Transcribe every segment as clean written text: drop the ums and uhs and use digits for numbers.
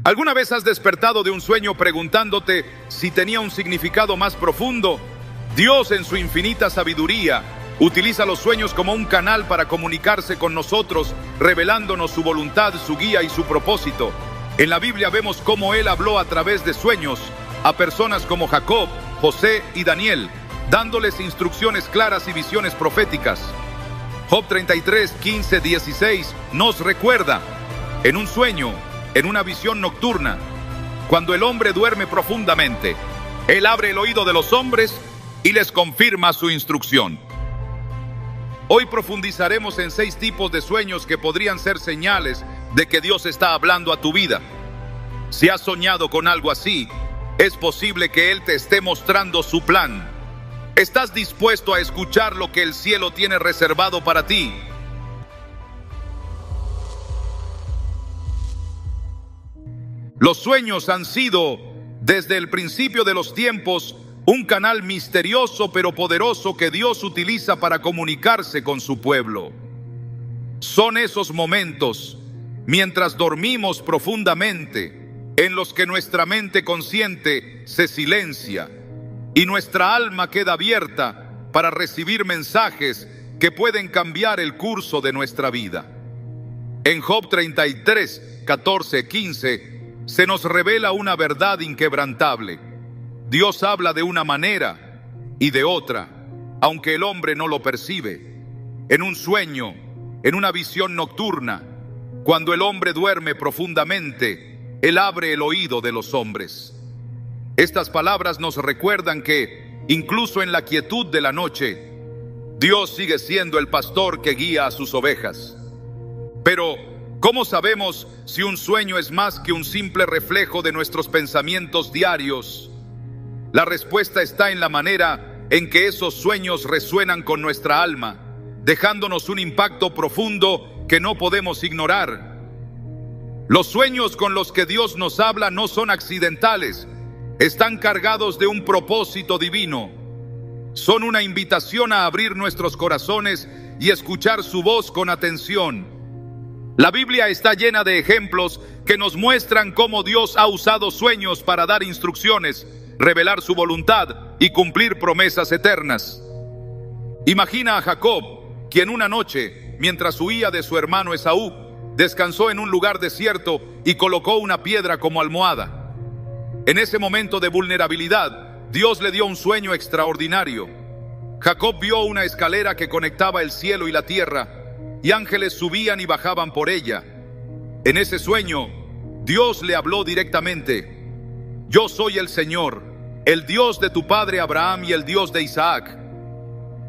¿Alguna vez has despertado de un sueño preguntándote si tenía un significado más profundo? Dios, en su infinita sabiduría, utiliza los sueños como un canal para comunicarse con nosotros, revelándonos su voluntad, su guía y su propósito. En la Biblia vemos cómo Él habló a través de sueños a personas como Jacob, José y Daniel, dándoles instrucciones claras y visiones proféticas. Job 33, 15, 16 nos recuerda: en un sueño, en una visión nocturna, cuando el hombre duerme profundamente, Él abre el oído de los hombres y les confirma su instrucción. Hoy profundizaremos en 6 tipos de sueños que podrían ser señales de que Dios está hablando a tu vida. Si has soñado con algo así, es posible que Él te esté mostrando su plan. ¿Estás dispuesto a escuchar lo que el cielo tiene reservado para ti? Los sueños han sido, desde el principio de los tiempos, un canal misterioso pero poderoso que Dios utiliza para comunicarse con su pueblo. Son esos momentos, mientras dormimos profundamente, en los que nuestra mente consciente se silencia y nuestra alma queda abierta para recibir mensajes que pueden cambiar el curso de nuestra vida. En Job 33, 14, 15, se nos revela una verdad inquebrantable. Dios habla de una manera y de otra, aunque el hombre no lo percibe. En un sueño, en una visión nocturna, cuando el hombre duerme profundamente, Él abre el oído de los hombres. Estas palabras nos recuerdan que, incluso en la quietud de la noche, Dios sigue siendo el pastor que guía a sus ovejas. Pero, ¿cómo sabemos si un sueño es más que un simple reflejo de nuestros pensamientos diarios? La respuesta está en la manera en que esos sueños resuenan con nuestra alma, dejándonos un impacto profundo que no podemos ignorar. Los sueños con los que Dios nos habla no son accidentales, están cargados de un propósito divino. Son una invitación a abrir nuestros corazones y escuchar su voz con atención. La Biblia está llena de ejemplos que nos muestran cómo Dios ha usado sueños para dar instrucciones, revelar su voluntad y cumplir promesas eternas. Imagina a Jacob, quien una noche, mientras huía de su hermano Esaú, descansó en un lugar desierto y colocó una piedra como almohada. En ese momento de vulnerabilidad, Dios le dio un sueño extraordinario. Jacob vio una escalera que conectaba el cielo y la tierra, y ángeles subían y bajaban por ella. En ese sueño, Dios le habló directamente: yo soy el Señor, el Dios de tu padre Abraham y el Dios de Isaac.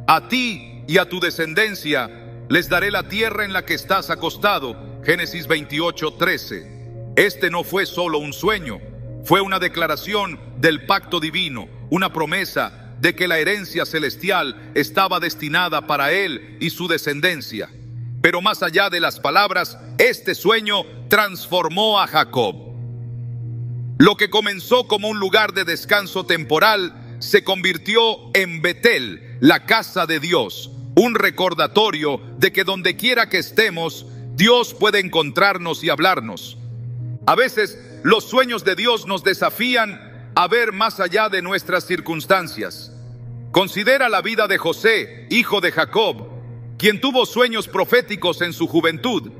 A ti y a tu descendencia les daré la tierra en la que estás acostado. Génesis 28, 13. Este no fue solo un sueño, fue una declaración del pacto divino, una promesa de que la herencia celestial estaba destinada para él y su descendencia. Pero más allá de las palabras, este sueño transformó a Jacob. Lo que comenzó como un lugar de descanso temporal se convirtió en Betel, la casa de Dios, un recordatorio de que donde quiera que estemos, Dios puede encontrarnos y hablarnos. A veces, los sueños de Dios nos desafían a ver más allá de nuestras circunstancias. Considera la vida de José, hijo de Jacob, quien tuvo sueños proféticos en su juventud.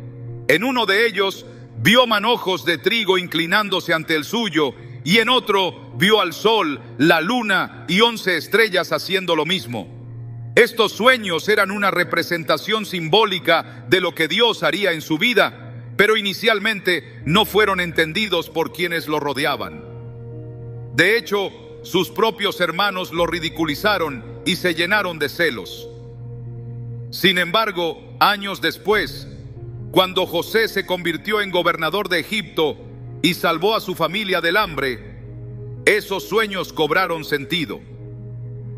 En uno de ellos, vio manojos de trigo inclinándose ante el suyo, y en otro vio al sol, la luna y 11 estrellas haciendo lo mismo. Estos sueños eran una representación simbólica de lo que Dios haría en su vida, pero inicialmente no fueron entendidos por quienes lo rodeaban. De hecho, sus propios hermanos lo ridiculizaron y se llenaron de celos. Sin embargo, años después, cuando José se convirtió en gobernador de Egipto y salvó a su familia del hambre, esos sueños cobraron sentido.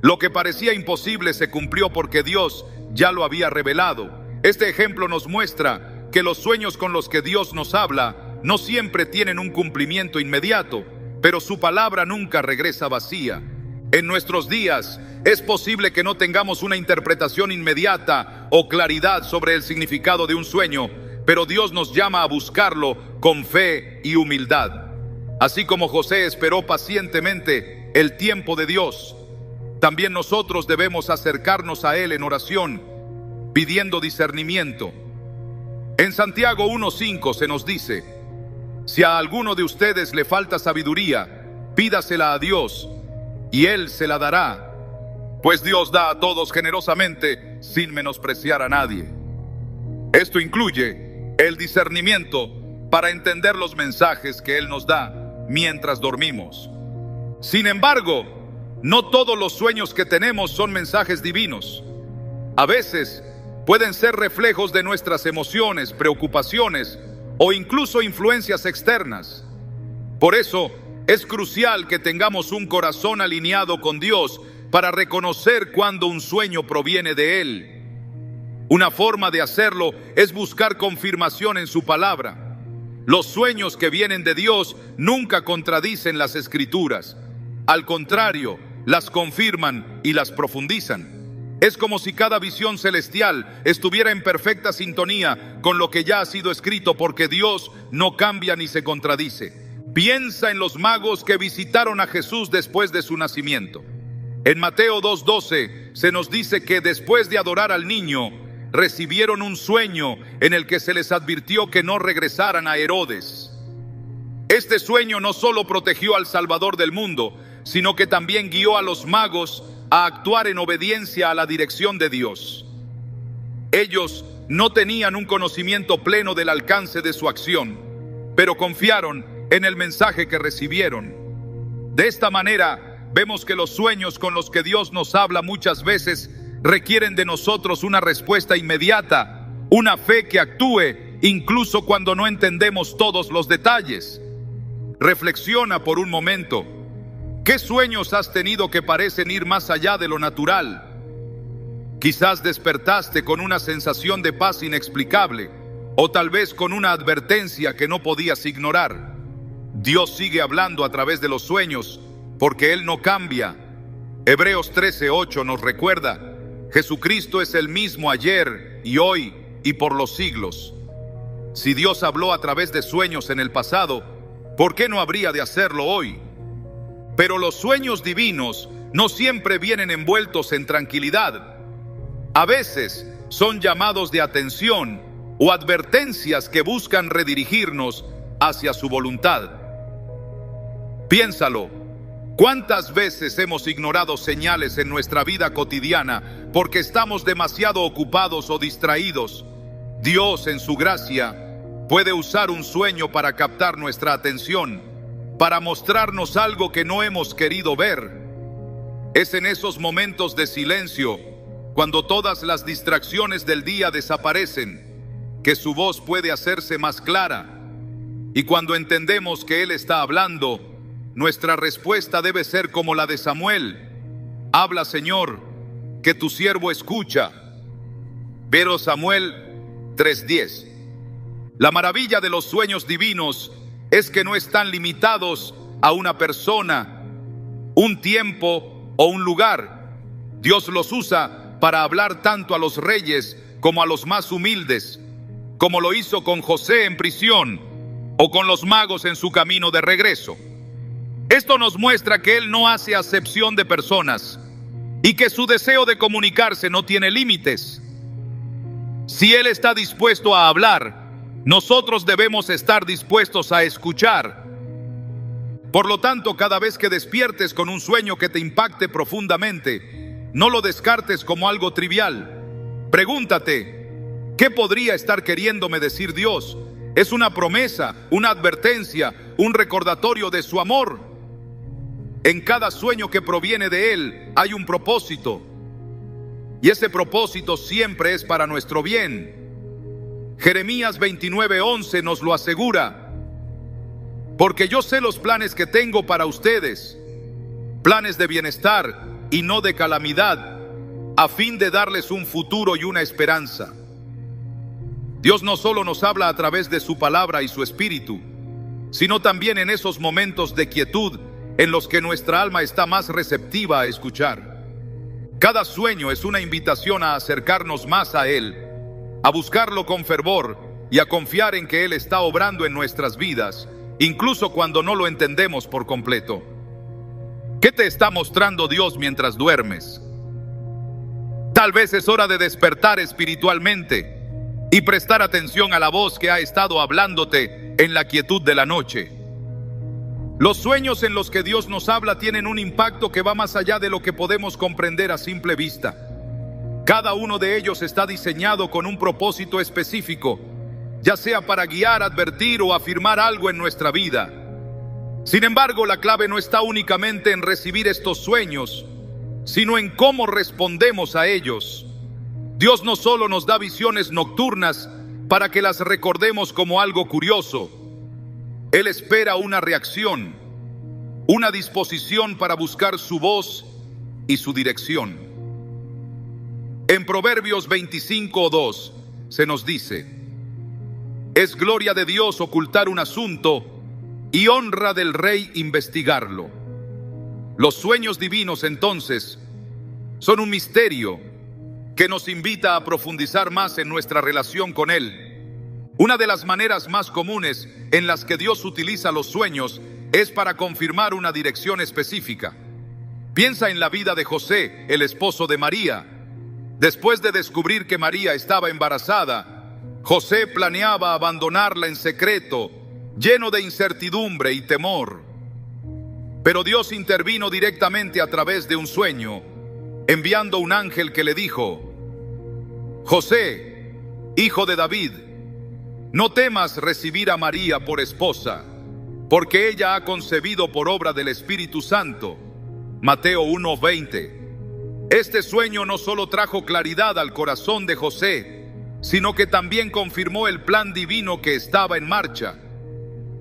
Lo que parecía imposible se cumplió porque Dios ya lo había revelado. Este ejemplo nos muestra que los sueños con los que Dios nos habla no siempre tienen un cumplimiento inmediato, pero su palabra nunca regresa vacía. En nuestros días es posible que no tengamos una interpretación inmediata o claridad sobre el significado de un sueño, pero Dios nos llama a buscarlo con fe y humildad. Así como José esperó pacientemente el tiempo de Dios, también nosotros debemos acercarnos a Él en oración, pidiendo discernimiento. En Santiago 1:5 se nos dice: si a alguno de ustedes le falta sabiduría, pídasela a Dios, y Él se la dará, pues Dios da a todos generosamente, sin menospreciar a nadie. Esto incluye el discernimiento para entender los mensajes que Él nos da mientras dormimos. Sin embargo, no todos los sueños que tenemos son mensajes divinos. A veces pueden ser reflejos de nuestras emociones, preocupaciones o incluso influencias externas. Por eso es crucial que tengamos un corazón alineado con Dios para reconocer cuando un sueño proviene de Él. Una forma de hacerlo es buscar confirmación en su palabra. Los sueños que vienen de Dios nunca contradicen las Escrituras. Al contrario, las confirman y las profundizan. Es como si cada visión celestial estuviera en perfecta sintonía con lo que ya ha sido escrito, porque Dios no cambia ni se contradice. Piensa en los magos que visitaron a Jesús después de su nacimiento. En Mateo 2:12 se nos dice que después de adorar al niño, recibieron un sueño en el que se les advirtió que no regresaran a Herodes. Este sueño no solo protegió al Salvador del mundo, sino que también guió a los magos a actuar en obediencia a la dirección de Dios. Ellos no tenían un conocimiento pleno del alcance de su acción, pero confiaron en el mensaje que recibieron. De esta manera, vemos que los sueños con los que Dios nos habla muchas veces requieren de nosotros una respuesta inmediata, una fe que actúe incluso cuando no entendemos todos los detalles. Reflexiona por un momento. ¿Qué sueños has tenido que parecen ir más allá de lo natural? Quizás despertaste con una sensación de paz inexplicable, o tal vez con una advertencia que no podías ignorar. Dios sigue hablando a través de los sueños, porque Él no cambia. Hebreos 13:8 nos recuerda: Jesucristo es el mismo ayer y hoy y por los siglos. Si Dios habló a través de sueños en el pasado, ¿por qué no habría de hacerlo hoy? Pero los sueños divinos no siempre vienen envueltos en tranquilidad. A veces son llamados de atención o advertencias que buscan redirigirnos hacia su voluntad. Piénsalo. ¿Cuántas veces hemos ignorado señales en nuestra vida cotidiana porque estamos demasiado ocupados o distraídos? Dios, en su gracia, puede usar un sueño para captar nuestra atención, para mostrarnos algo que no hemos querido ver. Es en esos momentos de silencio, cuando todas las distracciones del día desaparecen, que su voz puede hacerse más clara. Y cuando entendemos que Él está hablando, nuestra respuesta debe ser como la de Samuel: habla, Señor, que tu siervo escucha. Pero Samuel 3:10. La maravilla de los sueños divinos es que no están limitados a una persona, un tiempo o un lugar. Dios los usa para hablar tanto a los reyes como a los más humildes, como lo hizo con José en prisión o con los magos en su camino de regreso. Esto nos muestra que Él no hace acepción de personas y que su deseo de comunicarse no tiene límites. Si Él está dispuesto a hablar, nosotros debemos estar dispuestos a escuchar. Por lo tanto, cada vez que despiertes con un sueño que te impacte profundamente, no lo descartes como algo trivial. Pregúntate: ¿qué podría estar queriéndome decir Dios? ¿Es una promesa, una advertencia, un recordatorio de su amor? En cada sueño que proviene de Él hay un propósito, y ese propósito siempre es para nuestro bien. Jeremías 29:11 nos lo asegura: porque yo sé los planes que tengo para ustedes, planes de bienestar y no de calamidad, a fin de darles un futuro y una esperanza. Dios no solo nos habla a través de su palabra y su espíritu, sino también en esos momentos de quietud en los que nuestra alma está más receptiva a escuchar. Cada sueño es una invitación a acercarnos más a Él, a buscarlo con fervor y a confiar en que Él está obrando en nuestras vidas incluso cuando no lo entendemos por completo. ¿Qué te está mostrando Dios mientras duermes? Tal vez es hora de despertar espiritualmente y prestar atención a la voz que ha estado hablándote en la quietud de la noche. Los sueños en los que Dios nos habla tienen un impacto que va más allá de lo que podemos comprender a simple vista. Cada uno de ellos está diseñado con un propósito específico, ya sea para guiar, advertir o afirmar algo en nuestra vida. Sin embargo, la clave no está únicamente en recibir estos sueños, sino en cómo respondemos a ellos. Dios no solo nos da visiones nocturnas para que las recordemos como algo curioso. Él espera una reacción, una disposición para buscar su voz y su dirección. En Proverbios 25:2 se nos dice: es gloria de Dios ocultar un asunto y honra del rey investigarlo. Los sueños divinos, entonces, son un misterio que nos invita a profundizar más en nuestra relación con Él. Una de las maneras más comunes en las que Dios utiliza los sueños es para confirmar una dirección específica. Piensa en la vida de José, el esposo de María. Después de descubrir que María estaba embarazada, José planeaba abandonarla en secreto, lleno de incertidumbre y temor. Pero Dios intervino directamente a través de un sueño, enviando un ángel que le dijo: José, hijo de David, no temas recibir a María por esposa, porque ella ha concebido por obra del Espíritu Santo. Mateo 1:20. Este sueño no solo trajo claridad al corazón de José, sino que también confirmó el plan divino que estaba en marcha.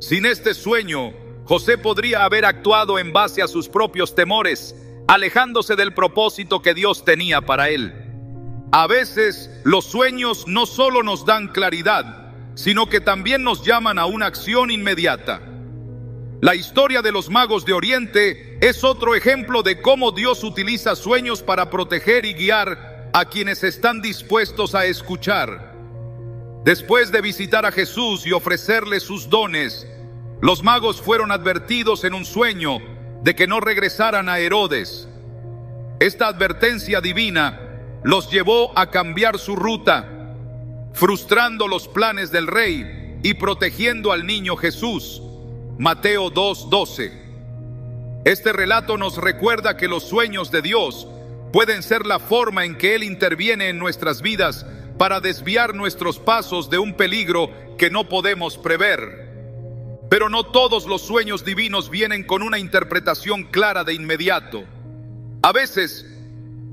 Sin este sueño, José podría haber actuado en base a sus propios temores, alejándose del propósito que Dios tenía para él. A veces, los sueños no solo nos dan claridad, sino que también nos llaman a una acción inmediata. La historia de los magos de Oriente es otro ejemplo de cómo Dios utiliza sueños para proteger y guiar a quienes están dispuestos a escuchar. Después de visitar a Jesús y ofrecerle sus dones, los magos fueron advertidos en un sueño de que no regresaran a Herodes. Esta advertencia divina los llevó a cambiar su ruta, frustrando los planes del rey y protegiendo al niño Jesús. Mateo 2:12. Este relato nos recuerda que los sueños de Dios pueden ser la forma en que Él interviene en nuestras vidas para desviar nuestros pasos de un peligro que no podemos prever. Pero no todos los sueños divinos vienen con una interpretación clara de inmediato. A veces,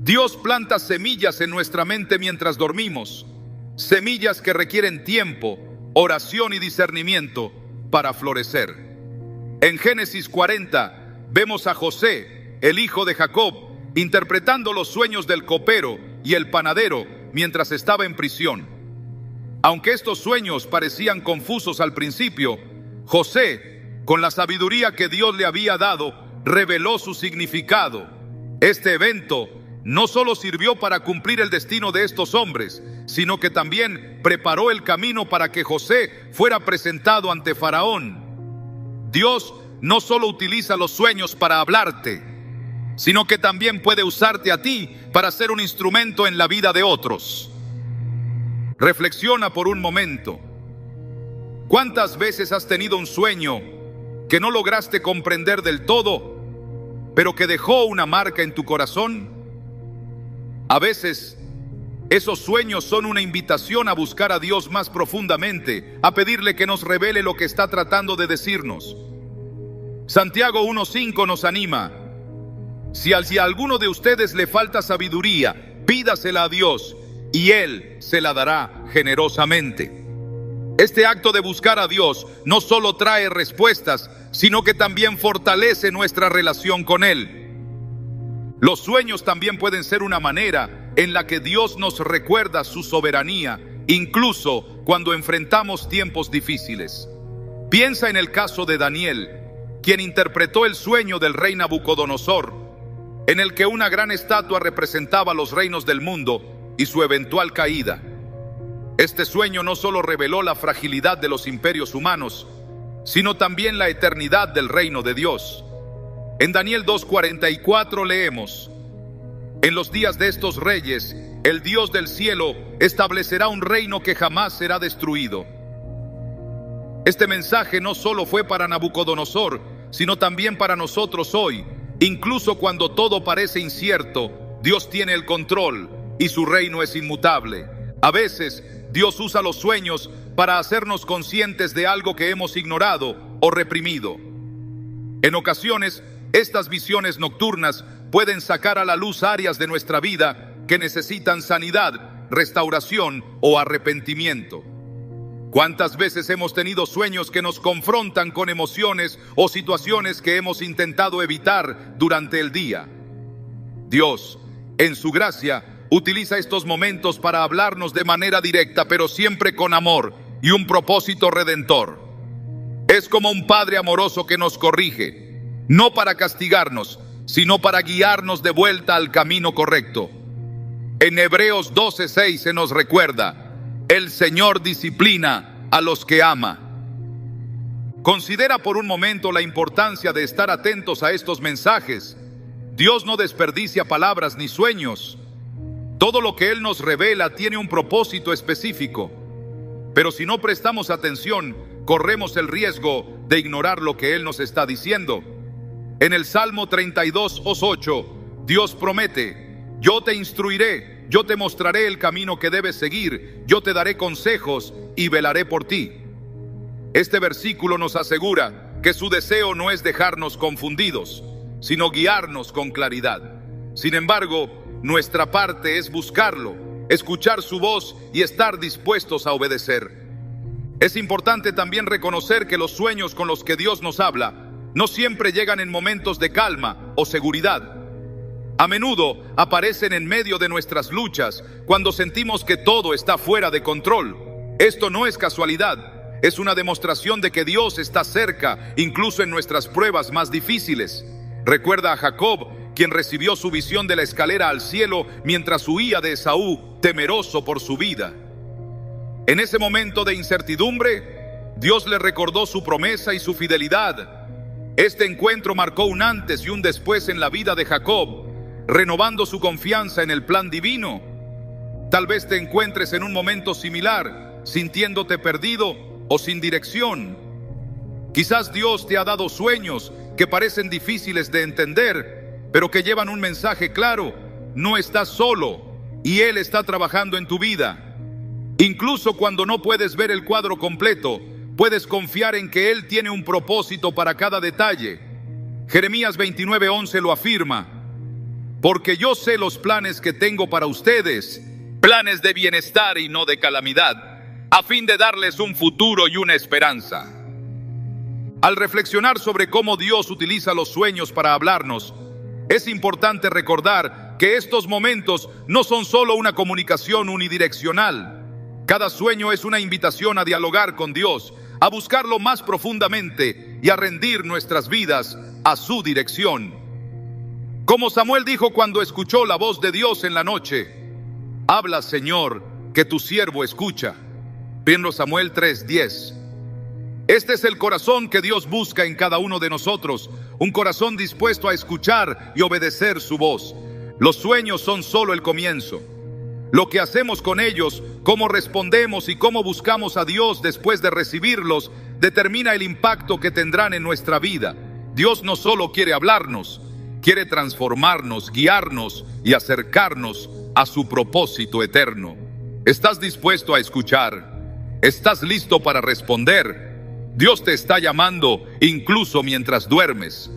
Dios planta semillas en nuestra mente mientras dormimos, semillas que requieren tiempo, oración y discernimiento para florecer. En Génesis 40 vemos a José, el hijo de Jacob, interpretando los sueños del copero y el panadero mientras estaba en prisión. Aunque estos sueños parecían confusos al principio, José, con la sabiduría que Dios le había dado, reveló su significado. Este evento no solo sirvió para cumplir el destino de estos hombres, sino que también preparó el camino para que José fuera presentado ante Faraón. Dios no solo utiliza los sueños para hablarte, sino que también puede usarte a ti para ser un instrumento en la vida de otros. Reflexiona por un momento. ¿Cuántas veces has tenido un sueño que no lograste comprender del todo, pero que dejó una marca en tu corazón? A veces, esos sueños son una invitación a buscar a Dios más profundamente, a pedirle que nos revele lo que está tratando de decirnos. Santiago 1:5 nos anima: si a alguno de ustedes le falta sabiduría, pídasela a Dios, y Él se la dará generosamente. Este acto de buscar a Dios no solo trae respuestas, sino que también fortalece nuestra relación con Él. Los sueños también pueden ser una manera en la que Dios nos recuerda su soberanía, incluso cuando enfrentamos tiempos difíciles. Piensa en el caso de Daniel, quien interpretó el sueño del rey Nabucodonosor, en el que una gran estatua representaba los reinos del mundo y su eventual caída. Este sueño no solo reveló la fragilidad de los imperios humanos, sino también la eternidad del reino de Dios. En Daniel 2:44 leemos: en los días de estos reyes, el Dios del cielo establecerá un reino que jamás será destruido. Este mensaje no solo fue para Nabucodonosor, sino también para nosotros hoy. Incluso cuando todo parece incierto, Dios tiene el control y su reino es inmutable. A veces, Dios usa los sueños para hacernos conscientes de algo que hemos ignorado o reprimido. En ocasiones, estas visiones nocturnas pueden sacar a la luz áreas de nuestra vida que necesitan sanidad, restauración o arrepentimiento. ¿Cuántas veces hemos tenido sueños que nos confrontan con emociones o situaciones que hemos intentado evitar durante el día? Dios, en su gracia, utiliza estos momentos para hablarnos de manera directa, pero siempre con amor y un propósito redentor. Es como un padre amoroso que nos corrige, no para castigarnos, sino para guiarnos de vuelta al camino correcto. En Hebreos 12:6 se nos recuerda: el Señor disciplina a los que ama. Considera por un momento la importancia de estar atentos a estos mensajes. Dios no desperdicia palabras ni sueños. Todo lo que Él nos revela tiene un propósito específico. Pero si no prestamos atención, corremos el riesgo de ignorar lo que Él nos está diciendo. En el Salmo 32:8, Dios promete: yo te instruiré, yo te mostraré el camino que debes seguir, yo te daré consejos y velaré por ti. Este versículo nos asegura que su deseo no es dejarnos confundidos, sino guiarnos con claridad. Sin embargo, nuestra parte es buscarlo, escuchar su voz y estar dispuestos a obedecer. Es importante también reconocer que los sueños con los que Dios nos habla no siempre llegan en momentos de calma o seguridad. A menudo aparecen en medio de nuestras luchas, cuando sentimos que todo está fuera de control. Esto no es casualidad, es una demostración de que Dios está cerca, incluso en nuestras pruebas más difíciles. Recuerda a Jacob, quien recibió su visión de la escalera al cielo mientras huía de Esaú, temeroso por su vida. En ese momento de incertidumbre, Dios le recordó su promesa y su fidelidad. Este encuentro marcó un antes y un después en la vida de Jacob, renovando su confianza en el plan divino. Tal vez te encuentres en un momento similar, sintiéndote perdido o sin dirección. Quizás Dios te ha dado sueños que parecen difíciles de entender, pero que llevan un mensaje claro: no estás solo y Él está trabajando en tu vida. Incluso cuando no puedes ver el cuadro completo, puedes confiar en que Él tiene un propósito para cada detalle. Jeremías 29:11 lo afirma: porque yo sé los planes que tengo para ustedes, planes de bienestar y no de calamidad, a fin de darles un futuro y una esperanza. Al reflexionar sobre cómo Dios utiliza los sueños para hablarnos, es importante recordar que estos momentos no son solo una comunicación unidireccional. Cada sueño es una invitación a dialogar con Dios, a buscarlo más profundamente y a rendir nuestras vidas a su dirección. Como Samuel dijo cuando escuchó la voz de Dios en la noche: habla, Señor, que tu siervo escucha. 1 Samuel 3:10. Este es el corazón que Dios busca en cada uno de nosotros, un corazón dispuesto a escuchar y obedecer su voz. Los sueños son solo el comienzo. Lo que hacemos con ellos, cómo respondemos y cómo buscamos a Dios después de recibirlos, determina el impacto que tendrán en nuestra vida. Dios no solo quiere hablarnos, quiere transformarnos, guiarnos y acercarnos a su propósito eterno. ¿Estás dispuesto a escuchar? ¿Estás listo para responder? Dios te está llamando incluso mientras duermes.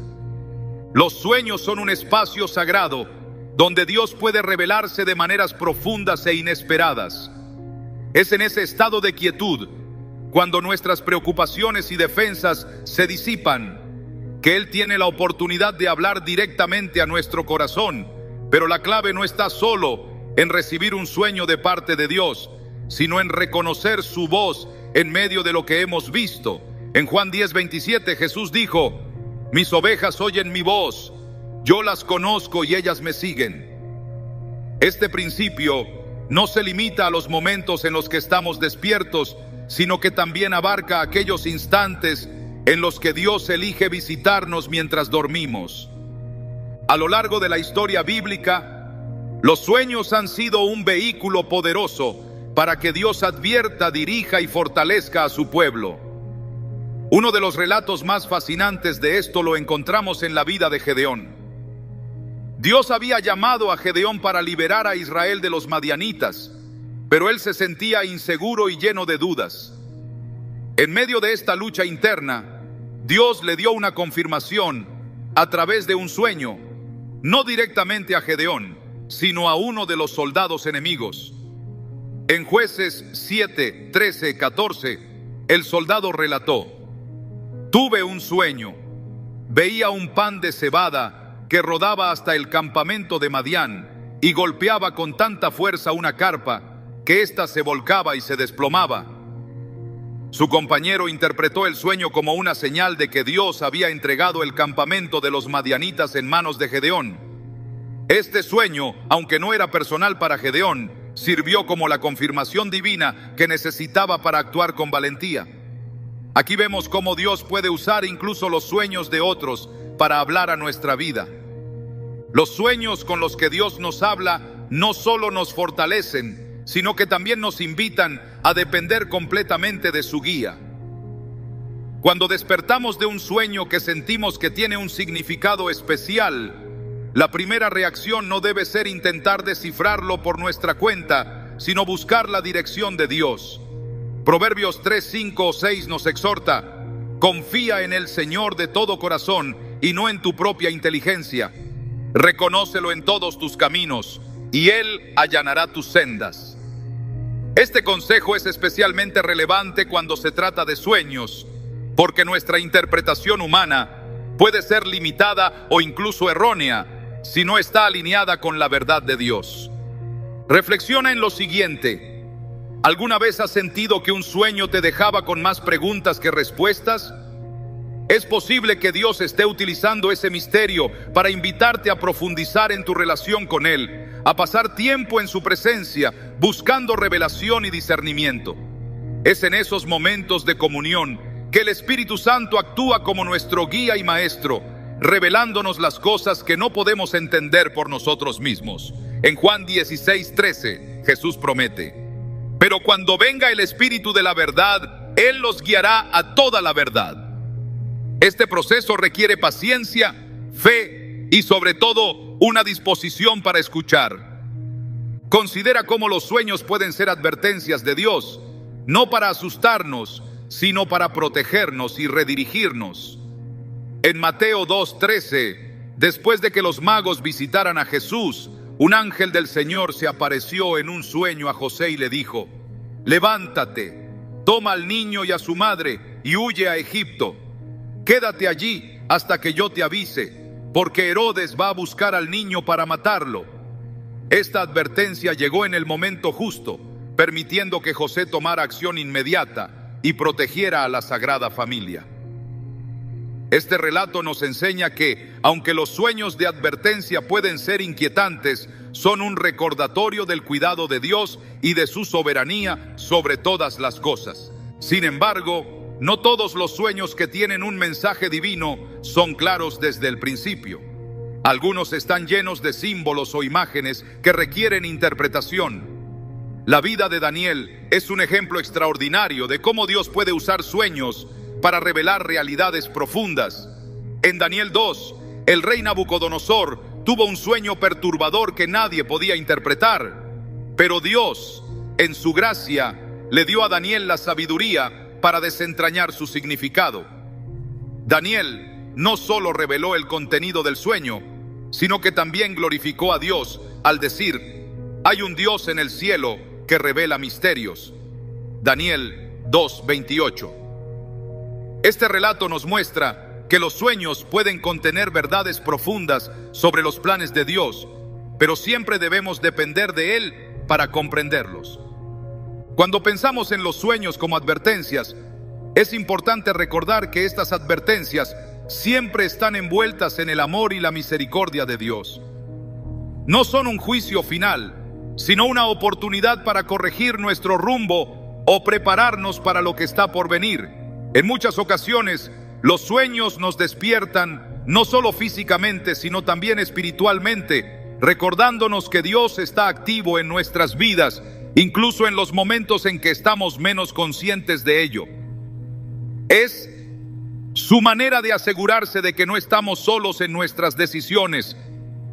Los sueños son un espacio sagrado donde Dios puede revelarse de maneras profundas e inesperadas. Es en ese estado de quietud, cuando nuestras preocupaciones y defensas se disipan, que Él tiene la oportunidad de hablar directamente a nuestro corazón. Pero la clave no está solo en recibir un sueño de parte de Dios, sino en reconocer su voz en medio de lo que hemos visto. En Juan 10:27 Jesús dijo: mis ovejas oyen mi voz, yo las conozco y ellas me siguen. Este principio no se limita a los momentos en los que estamos despiertos, sino que también abarca aquellos instantes en los que Dios elige visitarnos mientras dormimos. A lo largo de la historia bíblica, los sueños han sido un vehículo poderoso para que Dios advierta, dirija y fortalezca a su pueblo. Uno de los relatos más fascinantes de esto lo encontramos en la vida de Gedeón. Dios había llamado a Gedeón para liberar a Israel de los madianitas, pero él se sentía inseguro y lleno de dudas. En medio de esta lucha interna, Dios le dio una confirmación a través de un sueño, no directamente a Gedeón, sino a uno de los soldados enemigos. En Jueces 7, 13, 14, el soldado relató: tuve un sueño, veía un pan de cebada que rodaba hasta el campamento de Madián y golpeaba con tanta fuerza una carpa que ésta se volcaba y se desplomaba. Su compañero interpretó el sueño como una señal de que Dios había entregado el campamento de los madianitas en manos de Gedeón. Este sueño, aunque no era personal para Gedeón, sirvió como la confirmación divina que necesitaba para actuar con valentía. Aquí vemos cómo Dios puede usar incluso los sueños de otros para hablar a nuestra vida. Los sueños con los que Dios nos habla no solo nos fortalecen, sino que también nos invitan a depender completamente de su guía. Cuando despertamos de un sueño que sentimos que tiene un significado especial, la primera reacción no debe ser intentar descifrarlo por nuestra cuenta, sino buscar la dirección de Dios. Proverbios 3, 5 o 6 nos exhorta: confía en el Señor de todo corazón y no en tu propia inteligencia. Reconócelo en todos tus caminos y Él allanará tus sendas. Este consejo es especialmente relevante cuando se trata de sueños, porque nuestra interpretación humana puede ser limitada o incluso errónea si no está alineada con la verdad de Dios. Reflexiona en lo siguiente: ¿alguna vez has sentido que un sueño te dejaba con más preguntas que respuestas? Es posible que Dios esté utilizando ese misterio para invitarte a profundizar en tu relación con Él, a pasar tiempo en su presencia, buscando revelación y discernimiento. Es en esos momentos de comunión que el Espíritu Santo actúa como nuestro guía y maestro, revelándonos las cosas que no podemos entender por nosotros mismos. En Juan 16, 13, Jesús promete: pero cuando venga el Espíritu de la verdad, Él los guiará a toda la verdad. Este proceso requiere paciencia, fe y sobre todo una disposición para escuchar. Considera cómo los sueños pueden ser advertencias de Dios, no para asustarnos, sino para protegernos y redirigirnos. En Mateo 2:13, después de que los magos visitaran a Jesús, un ángel del Señor se apareció en un sueño a José y le dijo: levántate, toma al niño y a su madre y huye a Egipto. Quédate allí hasta que yo te avise, porque Herodes va a buscar al niño para matarlo. Esta advertencia llegó en el momento justo, permitiendo que José tomara acción inmediata y protegiera a la Sagrada Familia. Este relato nos enseña que, aunque los sueños de advertencia pueden ser inquietantes, son un recordatorio del cuidado de Dios y de su soberanía sobre todas las cosas. Sin embargo, no todos los sueños que tienen un mensaje divino son claros desde el principio. Algunos están llenos de símbolos o imágenes que requieren interpretación. La vida de Daniel es un ejemplo extraordinario de cómo Dios puede usar sueños para revelar realidades profundas. En Daniel 2, el rey Nabucodonosor tuvo un sueño perturbador que nadie podía interpretar, pero Dios, en su gracia, le dio a Daniel la sabiduría para desentrañar su significado. Daniel no solo reveló el contenido del sueño, sino que también glorificó a Dios al decir: hay un Dios en el cielo que revela misterios. Daniel 2:28. Este relato nos muestra que los sueños pueden contener verdades profundas sobre los planes de Dios, pero siempre debemos depender de Él para comprenderlos. Cuando pensamos en los sueños como advertencias, es importante recordar que estas advertencias siempre están envueltas en el amor y la misericordia de Dios. No son un juicio final, sino una oportunidad para corregir nuestro rumbo o prepararnos para lo que está por venir. En muchas ocasiones, los sueños nos despiertan no solo físicamente, sino también espiritualmente, recordándonos que Dios está activo en nuestras vidas, incluso en los momentos en que estamos menos conscientes de ello. Es su manera de asegurarse de que no estamos solos en nuestras decisiones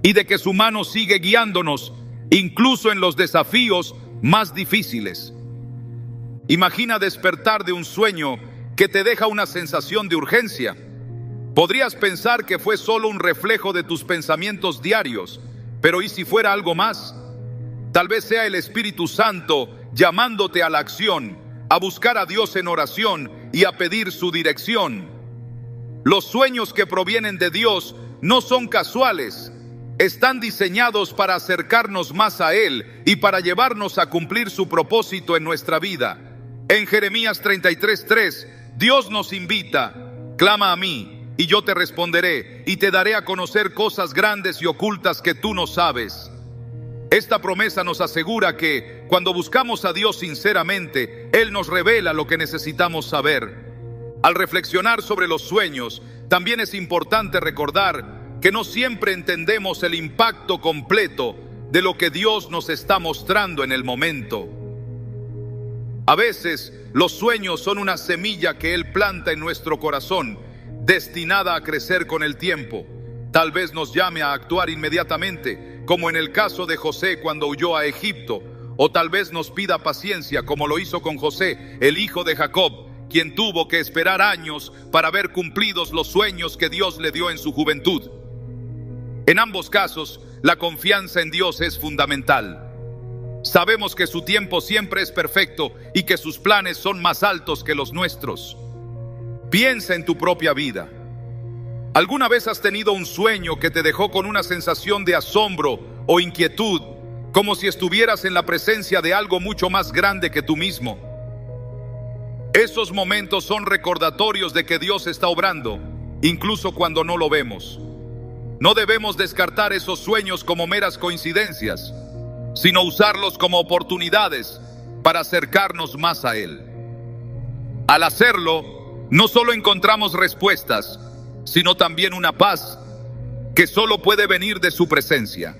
y de que su mano sigue guiándonos, incluso en los desafíos más difíciles. Imagina despertar de un sueño que te deja una sensación de urgencia. Podrías pensar que fue solo un reflejo de tus pensamientos diarios, pero ¿y si fuera algo más? Tal vez sea el Espíritu Santo llamándote a la acción, a buscar a Dios en oración y a pedir su dirección. Los sueños que provienen de Dios no son casuales, están diseñados para acercarnos más a Él y para llevarnos a cumplir su propósito en nuestra vida. En Jeremías 33:3, Dios nos invita: clama a mí, y yo te responderé, y te daré a conocer cosas grandes y ocultas que tú no sabes. Esta promesa nos asegura que, cuando buscamos a Dios sinceramente, Él nos revela lo que necesitamos saber. Al reflexionar sobre los sueños, también es importante recordar que no siempre entendemos el impacto completo de lo que Dios nos está mostrando en el momento. A veces, los sueños son una semilla que Él planta en nuestro corazón, destinada a crecer con el tiempo. Tal vez nos llame a actuar inmediatamente, como en el caso de José cuando huyó a Egipto, o tal vez nos pida paciencia, como lo hizo con José, el hijo de Jacob, quien tuvo que esperar años para ver cumplidos los sueños que Dios le dio en su juventud. En ambos casos, la confianza en Dios es fundamental. Sabemos que su tiempo siempre es perfecto y que sus planes son más altos que los nuestros. Piensa en tu propia vida. ¿Alguna vez has tenido un sueño que te dejó con una sensación de asombro o inquietud, como si estuvieras en la presencia de algo mucho más grande que tú mismo? Esos momentos son recordatorios de que Dios está obrando, incluso cuando no lo vemos. No debemos descartar esos sueños como meras coincidencias, sino usarlos como oportunidades para acercarnos más a Él. Al hacerlo, no solo encontramos respuestas, sino también una paz que solo puede venir de su presencia.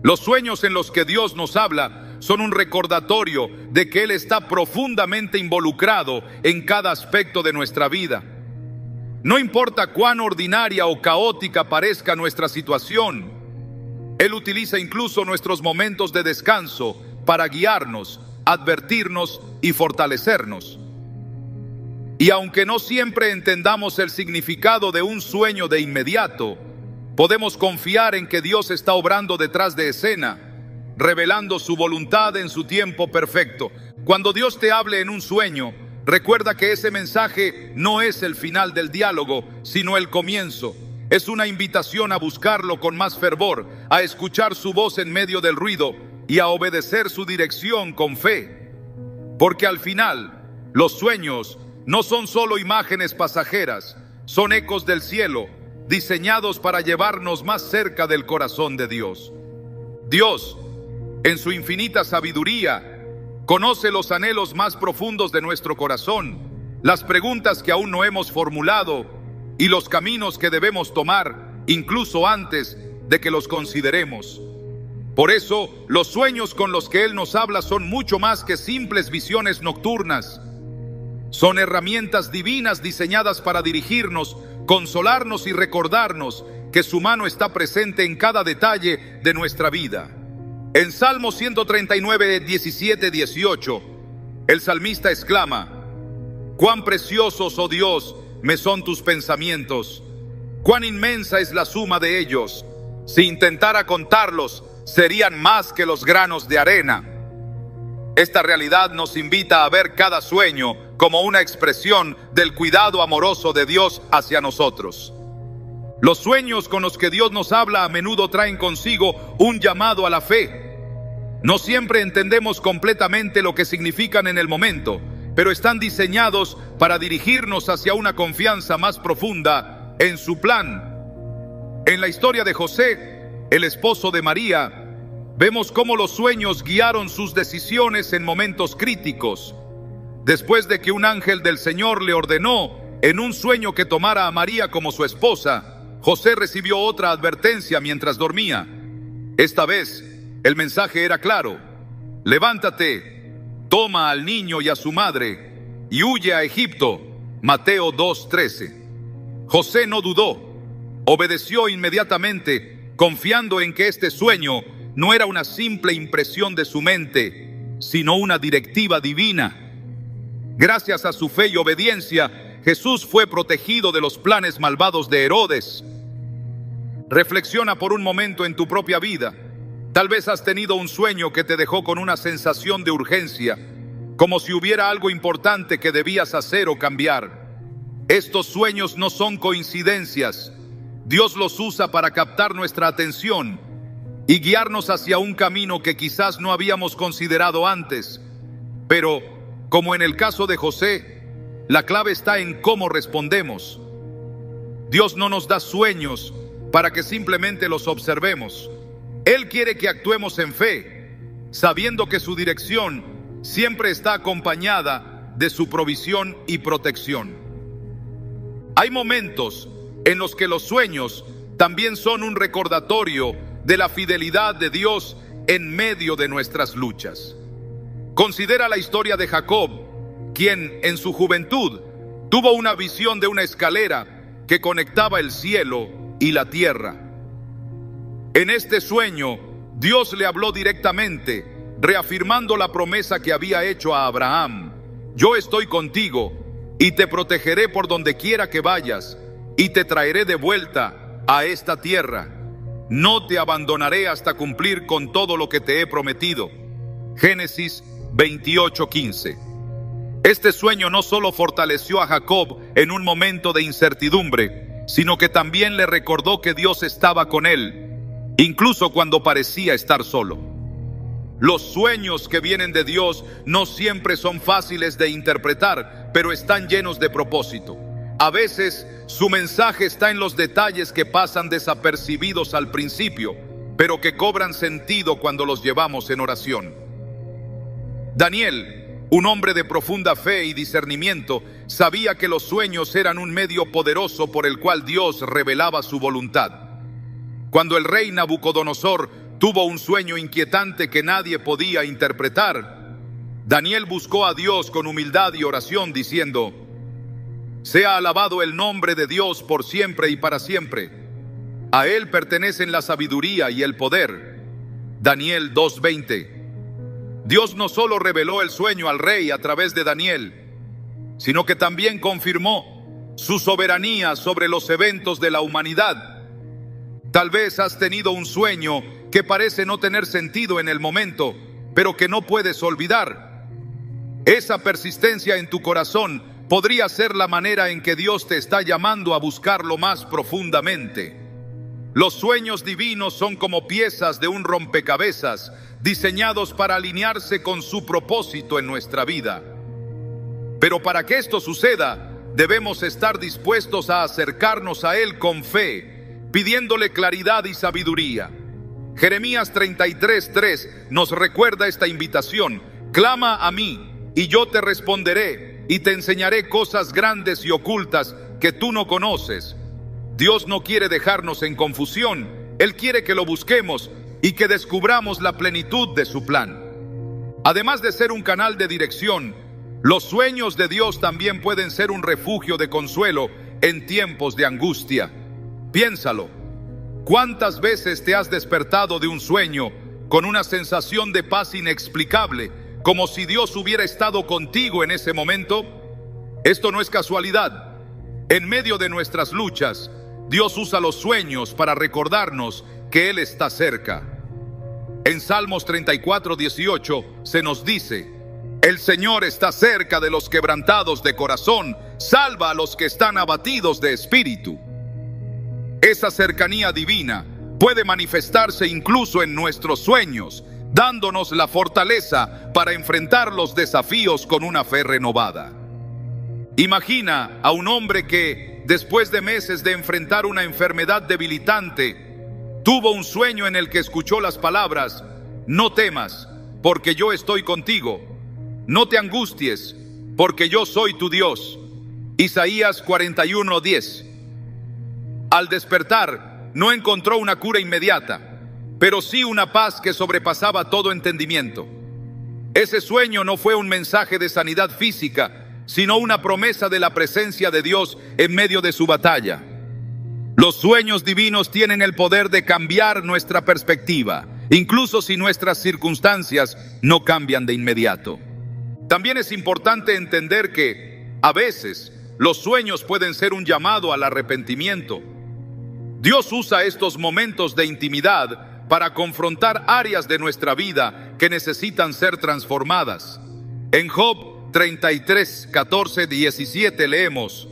Los sueños en los que Dios nos habla son un recordatorio de que Él está profundamente involucrado en cada aspecto de nuestra vida. No importa cuán ordinaria o caótica parezca nuestra situación, Él utiliza incluso nuestros momentos de descanso para guiarnos, advertirnos y fortalecernos. Y aunque no siempre entendamos el significado de un sueño de inmediato, podemos confiar en que Dios está obrando detrás de escena, revelando su voluntad en su tiempo perfecto. Cuando Dios te hable en un sueño, recuerda que ese mensaje no es el final del diálogo, sino el comienzo. Es una invitación a buscarlo con más fervor, a escuchar su voz en medio del ruido y a obedecer su dirección con fe. Porque al final, los sueños no son solo imágenes pasajeras, son ecos del cielo, diseñados para llevarnos más cerca del corazón de Dios. Dios, en su infinita sabiduría, conoce los anhelos más profundos de nuestro corazón, las preguntas que aún no hemos formulado y los caminos que debemos tomar, incluso antes de que los consideremos. Por eso, los sueños con los que Él nos habla son mucho más que simples visiones nocturnas. Son herramientas divinas diseñadas para dirigirnos, consolarnos y recordarnos que su mano está presente en cada detalle de nuestra vida. En Salmo 139, 17, 18, el salmista exclama: «Cuán preciosos, oh Dios, me son tus pensamientos, cuán inmensa es la suma de ellos. Si intentara contarlos, serían más que los granos de arena». Esta realidad nos invita a ver cada sueño como una expresión del cuidado amoroso de Dios hacia nosotros. Los sueños con los que Dios nos habla a menudo traen consigo un llamado a la fe. No siempre entendemos completamente lo que significan en el momento, pero están diseñados para dirigirnos hacia una confianza más profunda en su plan. En la historia de José, el esposo de María, vemos cómo los sueños guiaron sus decisiones en momentos críticos. Después de que un ángel del Señor le ordenó en un sueño que tomara a María como su esposa, José recibió otra advertencia mientras dormía. Esta vez, el mensaje era claro: levántate, toma al niño y a su madre, y huye a Egipto. Mateo 2:13. José no dudó, obedeció inmediatamente, confiando en que este sueño no era una simple impresión de su mente, sino una directiva divina. Gracias a su fe y obediencia, Jesús fue protegido de los planes malvados de Herodes. Reflexiona por un momento en tu propia vida. Tal vez has tenido un sueño que te dejó con una sensación de urgencia, como si hubiera algo importante que debías hacer o cambiar. Estos sueños no son coincidencias. Dios los usa para captar nuestra atención y guiarnos hacia un camino que quizás no habíamos considerado antes. Pero, como en el caso de José, la clave está en cómo respondemos. Dios no nos da sueños para que simplemente los observemos. Él quiere que actuemos en fe, sabiendo que su dirección siempre está acompañada de su provisión y protección. Hay momentos en los que los sueños también son un recordatorio de la fidelidad de Dios en medio de nuestras luchas. Considera la historia de Jacob, quien en su juventud tuvo una visión de una escalera que conectaba el cielo y la tierra. En este sueño, Dios le habló directamente, reafirmando la promesa que había hecho a Abraham: yo estoy contigo y te protegeré por donde quiera que vayas, y te traeré de vuelta a esta tierra. No te abandonaré hasta cumplir con todo lo que te he prometido. Génesis 28:15. Este sueño no solo fortaleció a Jacob en un momento de incertidumbre, sino que también le recordó que Dios estaba con él, incluso cuando parecía estar solo. Los sueños que vienen de Dios no siempre son fáciles de interpretar, pero están llenos de propósito. A veces, su mensaje está en los detalles que pasan desapercibidos al principio, pero que cobran sentido cuando los llevamos en oración. Daniel, un hombre de profunda fe y discernimiento, sabía que los sueños eran un medio poderoso por el cual Dios revelaba su voluntad. Cuando el rey Nabucodonosor tuvo un sueño inquietante que nadie podía interpretar, Daniel buscó a Dios con humildad y oración, diciendo: sea alabado el nombre de Dios por siempre y para siempre. A Él pertenecen la sabiduría y el poder. Daniel 2:20. Dios no solo reveló el sueño al rey a través de Daniel, sino que también confirmó su soberanía sobre los eventos de la humanidad. Tal vez has tenido un sueño que parece no tener sentido en el momento, pero que no puedes olvidar. Esa persistencia en tu corazón podría ser la manera en que Dios te está llamando a buscarlo más profundamente. Los sueños divinos son como piezas de un rompecabezas, diseñados para alinearse con su propósito en nuestra vida. Pero para que esto suceda, debemos estar dispuestos a acercarnos a Él con fe, pidiéndole claridad y sabiduría. Jeremías 33:3 nos recuerda esta invitación: clama a mí, y yo te responderé, y te enseñaré cosas grandes y ocultas que tú no conoces. Dios no quiere dejarnos en confusión. Él quiere que lo busquemos y que descubramos la plenitud de su plan. Además de ser un canal de dirección, los sueños de Dios también pueden ser un refugio de consuelo en tiempos de angustia. Piénsalo. ¿Cuántas veces te has despertado de un sueño con una sensación de paz inexplicable, como si Dios hubiera estado contigo en ese momento? Esto no es casualidad. En medio de nuestras luchas, Dios usa los sueños para recordarnos que Él está cerca. En Salmos 34:18 se nos dice: el Señor está cerca de los quebrantados de corazón, salva a los que están abatidos de espíritu. Esa cercanía divina puede manifestarse incluso en nuestros sueños, dándonos la fortaleza para enfrentar los desafíos con una fe renovada. Imagina a un hombre que, después de meses de enfrentar una enfermedad debilitante, tuvo un sueño en el que escuchó las palabras: no temas, porque yo estoy contigo. No te angusties, porque yo soy tu Dios. Isaías 41:10. Al despertar, no encontró una cura inmediata, pero sí una paz que sobrepasaba todo entendimiento. Ese sueño no fue un mensaje de sanidad física, sino una promesa de la presencia de Dios en medio de su batalla. Los sueños divinos tienen el poder de cambiar nuestra perspectiva, incluso si nuestras circunstancias no cambian de inmediato. También es importante entender que, a veces, los sueños pueden ser un llamado al arrepentimiento. Dios usa estos momentos de intimidad para confrontar áreas de nuestra vida que necesitan ser transformadas. En Job 33, 14, 17 leemos: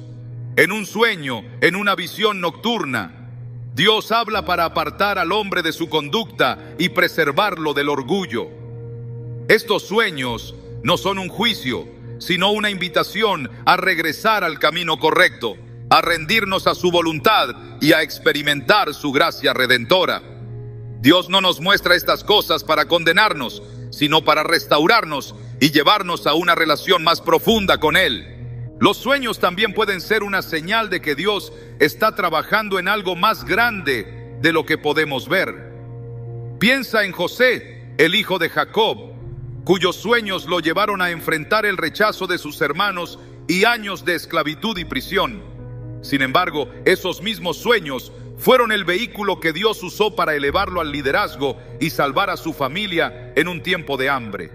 en un sueño, en una visión nocturna, Dios habla para apartar al hombre de su conducta y preservarlo del orgullo. Estos sueños no son un juicio, sino una invitación a regresar al camino correcto, a rendirnos a su voluntad y a experimentar su gracia redentora. Dios no nos muestra estas cosas para condenarnos, sino para restaurarnos y llevarnos a una relación más profunda con Él. Los sueños también pueden ser una señal de que Dios está trabajando en algo más grande de lo que podemos ver. Piensa en José, el hijo de Jacob, cuyos sueños lo llevaron a enfrentar el rechazo de sus hermanos y años de esclavitud y prisión. Sin embargo, esos mismos sueños fueron el vehículo que Dios usó para elevarlo al liderazgo y salvar a su familia en un tiempo de hambre.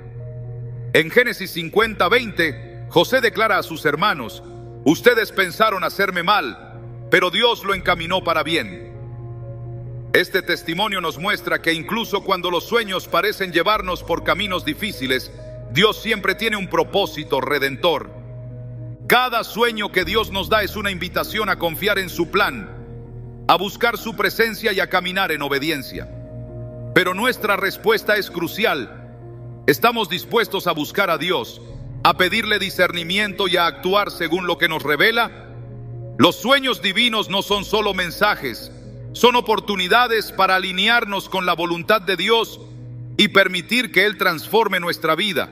En Génesis 50:20, José declara a sus hermanos: ustedes pensaron hacerme mal, pero Dios lo encaminó para bien. Este testimonio nos muestra que incluso cuando los sueños parecen llevarnos por caminos difíciles, Dios siempre tiene un propósito redentor. Cada sueño que Dios nos da es una invitación a confiar en su plan, a buscar su presencia y a caminar en obediencia. Pero nuestra respuesta es crucial. ¿Estamos dispuestos a buscar a Dios, a pedirle discernimiento y a actuar según lo que nos revela? Los sueños divinos no son solo mensajes, son oportunidades para alinearnos con la voluntad de Dios y permitir que Él transforme nuestra vida.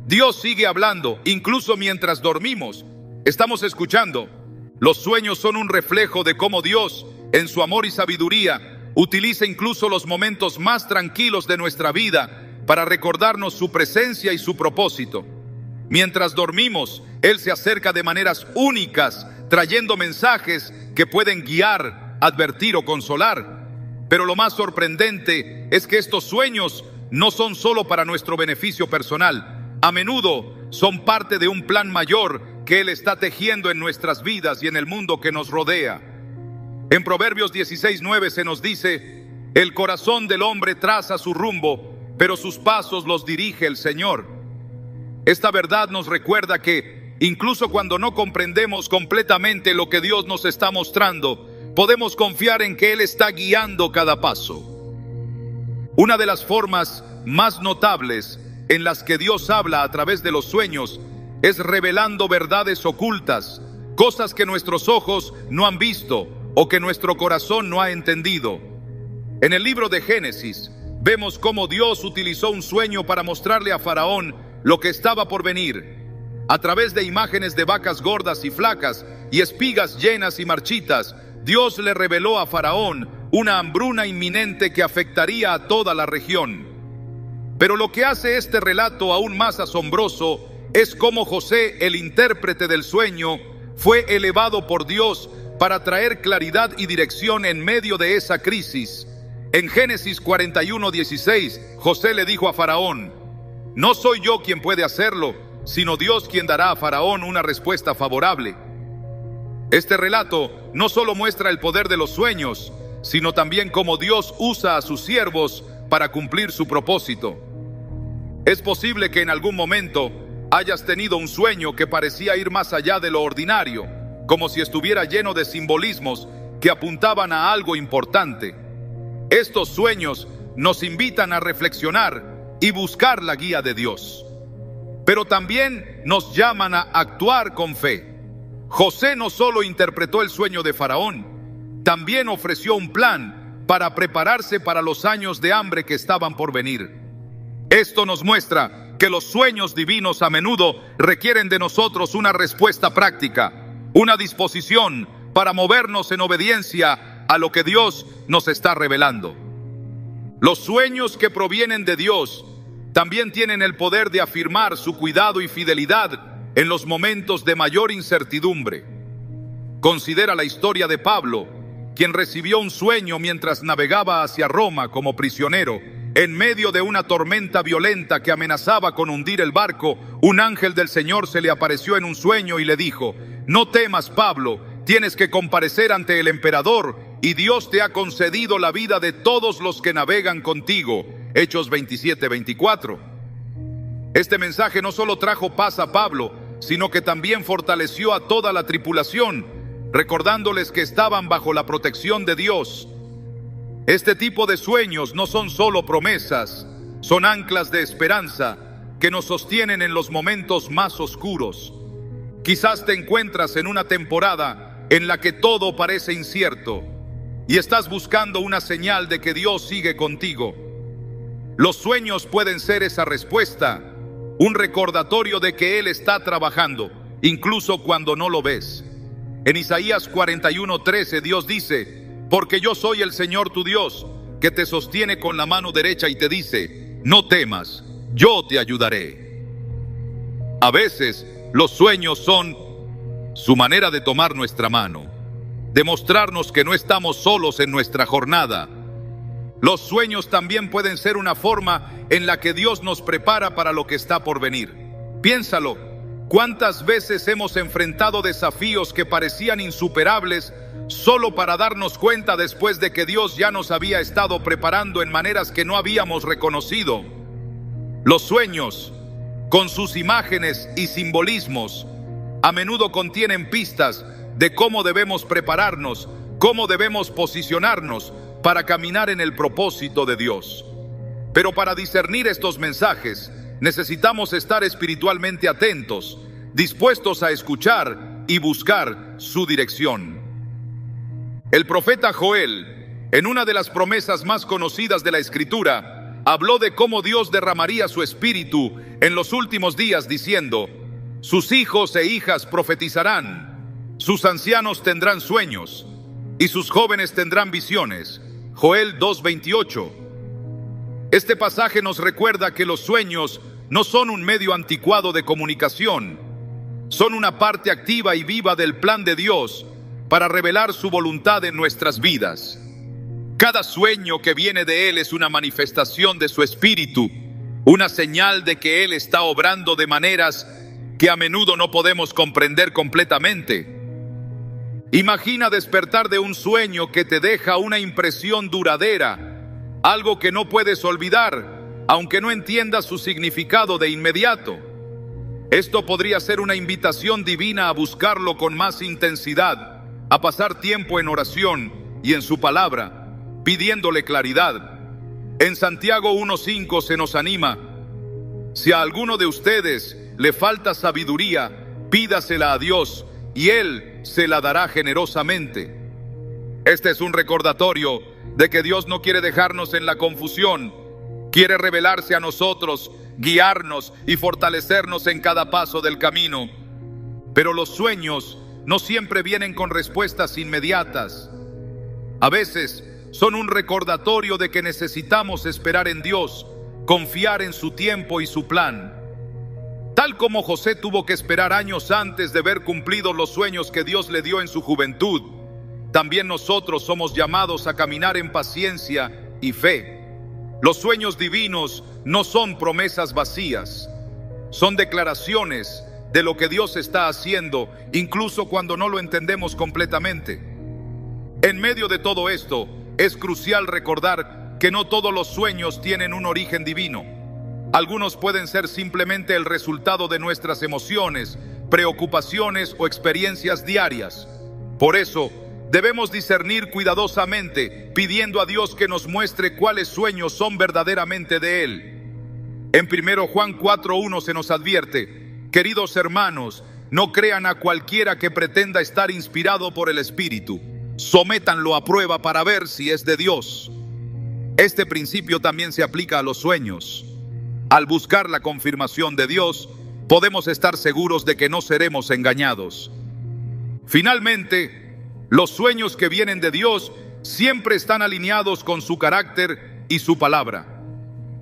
Dios sigue hablando, incluso mientras dormimos. ¿Estamos escuchando? Los sueños son un reflejo de cómo Dios, en su amor y sabiduría, utiliza incluso los momentos más tranquilos de nuestra vida para recordarnos su presencia y su propósito. Mientras dormimos, Él se acerca de maneras únicas, trayendo mensajes que pueden guiar, advertir o consolar. Pero lo más sorprendente es que estos sueños no son solo para nuestro beneficio personal. A menudo son parte de un plan mayor que Él está tejiendo en nuestras vidas y en el mundo que nos rodea. En Proverbios 16:9 se nos dice: el corazón del hombre traza su rumbo, pero sus pasos los dirige el Señor. Esta verdad nos recuerda que, incluso cuando no comprendemos completamente lo que Dios nos está mostrando, podemos confiar en que Él está guiando cada paso. Una de las formas más notables en las que Dios habla a través de los sueños es revelando verdades ocultas, cosas que nuestros ojos no han visto o que nuestro corazón no ha entendido. En el libro de Génesis vemos cómo Dios utilizó un sueño para mostrarle a Faraón lo que estaba por venir. A través de imágenes de vacas gordas y flacas y espigas llenas y marchitas, Dios le reveló a Faraón una hambruna inminente que afectaría a toda la región. Pero lo que hace este relato aún más asombroso es cómo José, el intérprete del sueño, fue elevado por Dios para traer claridad y dirección en medio de esa crisis. En Génesis 41:16, José le dijo a Faraón: no soy yo quien puede hacerlo, sino Dios quien dará a Faraón una respuesta favorable. Este relato no solo muestra el poder de los sueños, sino también cómo Dios usa a sus siervos para cumplir su propósito. Es posible que en algún momento hayas tenido un sueño que parecía ir más allá de lo ordinario, como si estuviera lleno de simbolismos que apuntaban a algo importante. Estos sueños nos invitan a reflexionar y buscar la guía de Dios, pero también nos llaman a actuar con fe. José no solo interpretó el sueño de Faraón, también ofreció un plan para prepararse para los años de hambre que estaban por venir. Esto nos muestra que los sueños divinos a menudo requieren de nosotros una respuesta práctica, una disposición para movernos en obediencia a lo que Dios nos está revelando. Los sueños que provienen de Dios también tienen el poder de afirmar su cuidado y fidelidad en los momentos de mayor incertidumbre. Considera la historia de Pablo, quien recibió un sueño mientras navegaba hacia Roma como prisionero. En medio de una tormenta violenta que amenazaba con hundir el barco, un ángel del Señor se le apareció en un sueño y le dijo: no temas, Pablo, tienes que comparecer ante el emperador y Dios te ha concedido la vida de todos los que navegan contigo. Hechos 27:24. Este mensaje no solo trajo paz a Pablo, sino que también fortaleció a toda la tripulación, recordándoles que estaban bajo la protección de Dios. Este tipo de sueños no son solo promesas, son anclas de esperanza que nos sostienen en los momentos más oscuros. Quizás te encuentras en una temporada en la que todo parece incierto y estás buscando una señal de que Dios sigue contigo. Los sueños pueden ser esa respuesta, un recordatorio de que Él está trabajando, incluso cuando no lo ves. En Isaías 41:13 Dios dice: porque yo soy el Señor tu Dios, que te sostiene con la mano derecha y te dice: no temas, yo te ayudaré. A veces, los sueños son su manera de tomar nuestra mano, de mostrarnos que no estamos solos en nuestra jornada. Los sueños también pueden ser una forma en la que Dios nos prepara para lo que está por venir. Piénsalo, ¿cuántas veces hemos enfrentado desafíos que parecían insuperables solo para darnos cuenta después de que Dios ya nos había estado preparando en maneras que no habíamos reconocido? Los sueños, con sus imágenes y simbolismos, a menudo contienen pistas de cómo debemos prepararnos, cómo debemos posicionarnos para caminar en el propósito de Dios. Pero para discernir estos mensajes, necesitamos estar espiritualmente atentos, dispuestos a escuchar y buscar su dirección. El profeta Joel, en una de las promesas más conocidas de la Escritura, habló de cómo Dios derramaría su espíritu en los últimos días, diciendo: sus hijos e hijas profetizarán, sus ancianos tendrán sueños, y sus jóvenes tendrán visiones. Joel 2:28. Este pasaje nos recuerda que los sueños no son un medio anticuado de comunicación, son una parte activa y viva del plan de Dios para revelar su voluntad en nuestras vidas. Cada sueño que viene de Él es una manifestación de su espíritu, una señal de que Él está obrando de maneras que a menudo no podemos comprender completamente. Imagina despertar de un sueño que te deja una impresión duradera, algo que no puedes olvidar, aunque no entiendas su significado de inmediato. Esto podría ser una invitación divina a buscarlo con más intensidad, a pasar tiempo en oración y en su palabra, pidiéndole claridad. En Santiago 1:5 se nos anima: si a alguno de ustedes le falta sabiduría, pídasela a Dios y Él se la dará generosamente. Este es un recordatorio de que Dios no quiere dejarnos en la confusión, quiere revelarse a nosotros, guiarnos y fortalecernos en cada paso del camino. Pero los sueños no siempre vienen con respuestas inmediatas. A veces son un recordatorio de que necesitamos esperar en Dios, confiar en su tiempo y su plan. Tal como José tuvo que esperar años antes de ver cumplidos los sueños que Dios le dio en su juventud, también nosotros somos llamados a caminar en paciencia y fe. Los sueños divinos no son promesas vacías, son declaraciones de lo que Dios está haciendo, incluso cuando no lo entendemos completamente. En medio de todo esto, es crucial recordar que no todos los sueños tienen un origen divino. Algunos pueden ser simplemente el resultado de nuestras emociones, preocupaciones o experiencias diarias. Por eso, debemos discernir cuidadosamente, pidiendo a Dios que nos muestre cuáles sueños son verdaderamente de Él. En 1 Juan 4:1 se nos advierte: queridos hermanos, no crean a cualquiera que pretenda estar inspirado por el Espíritu. Sométanlo a prueba para ver si es de Dios. Este principio también se aplica a los sueños. Al buscar la confirmación de Dios, podemos estar seguros de que no seremos engañados. Finalmente, los sueños que vienen de Dios siempre están alineados con su carácter y su palabra.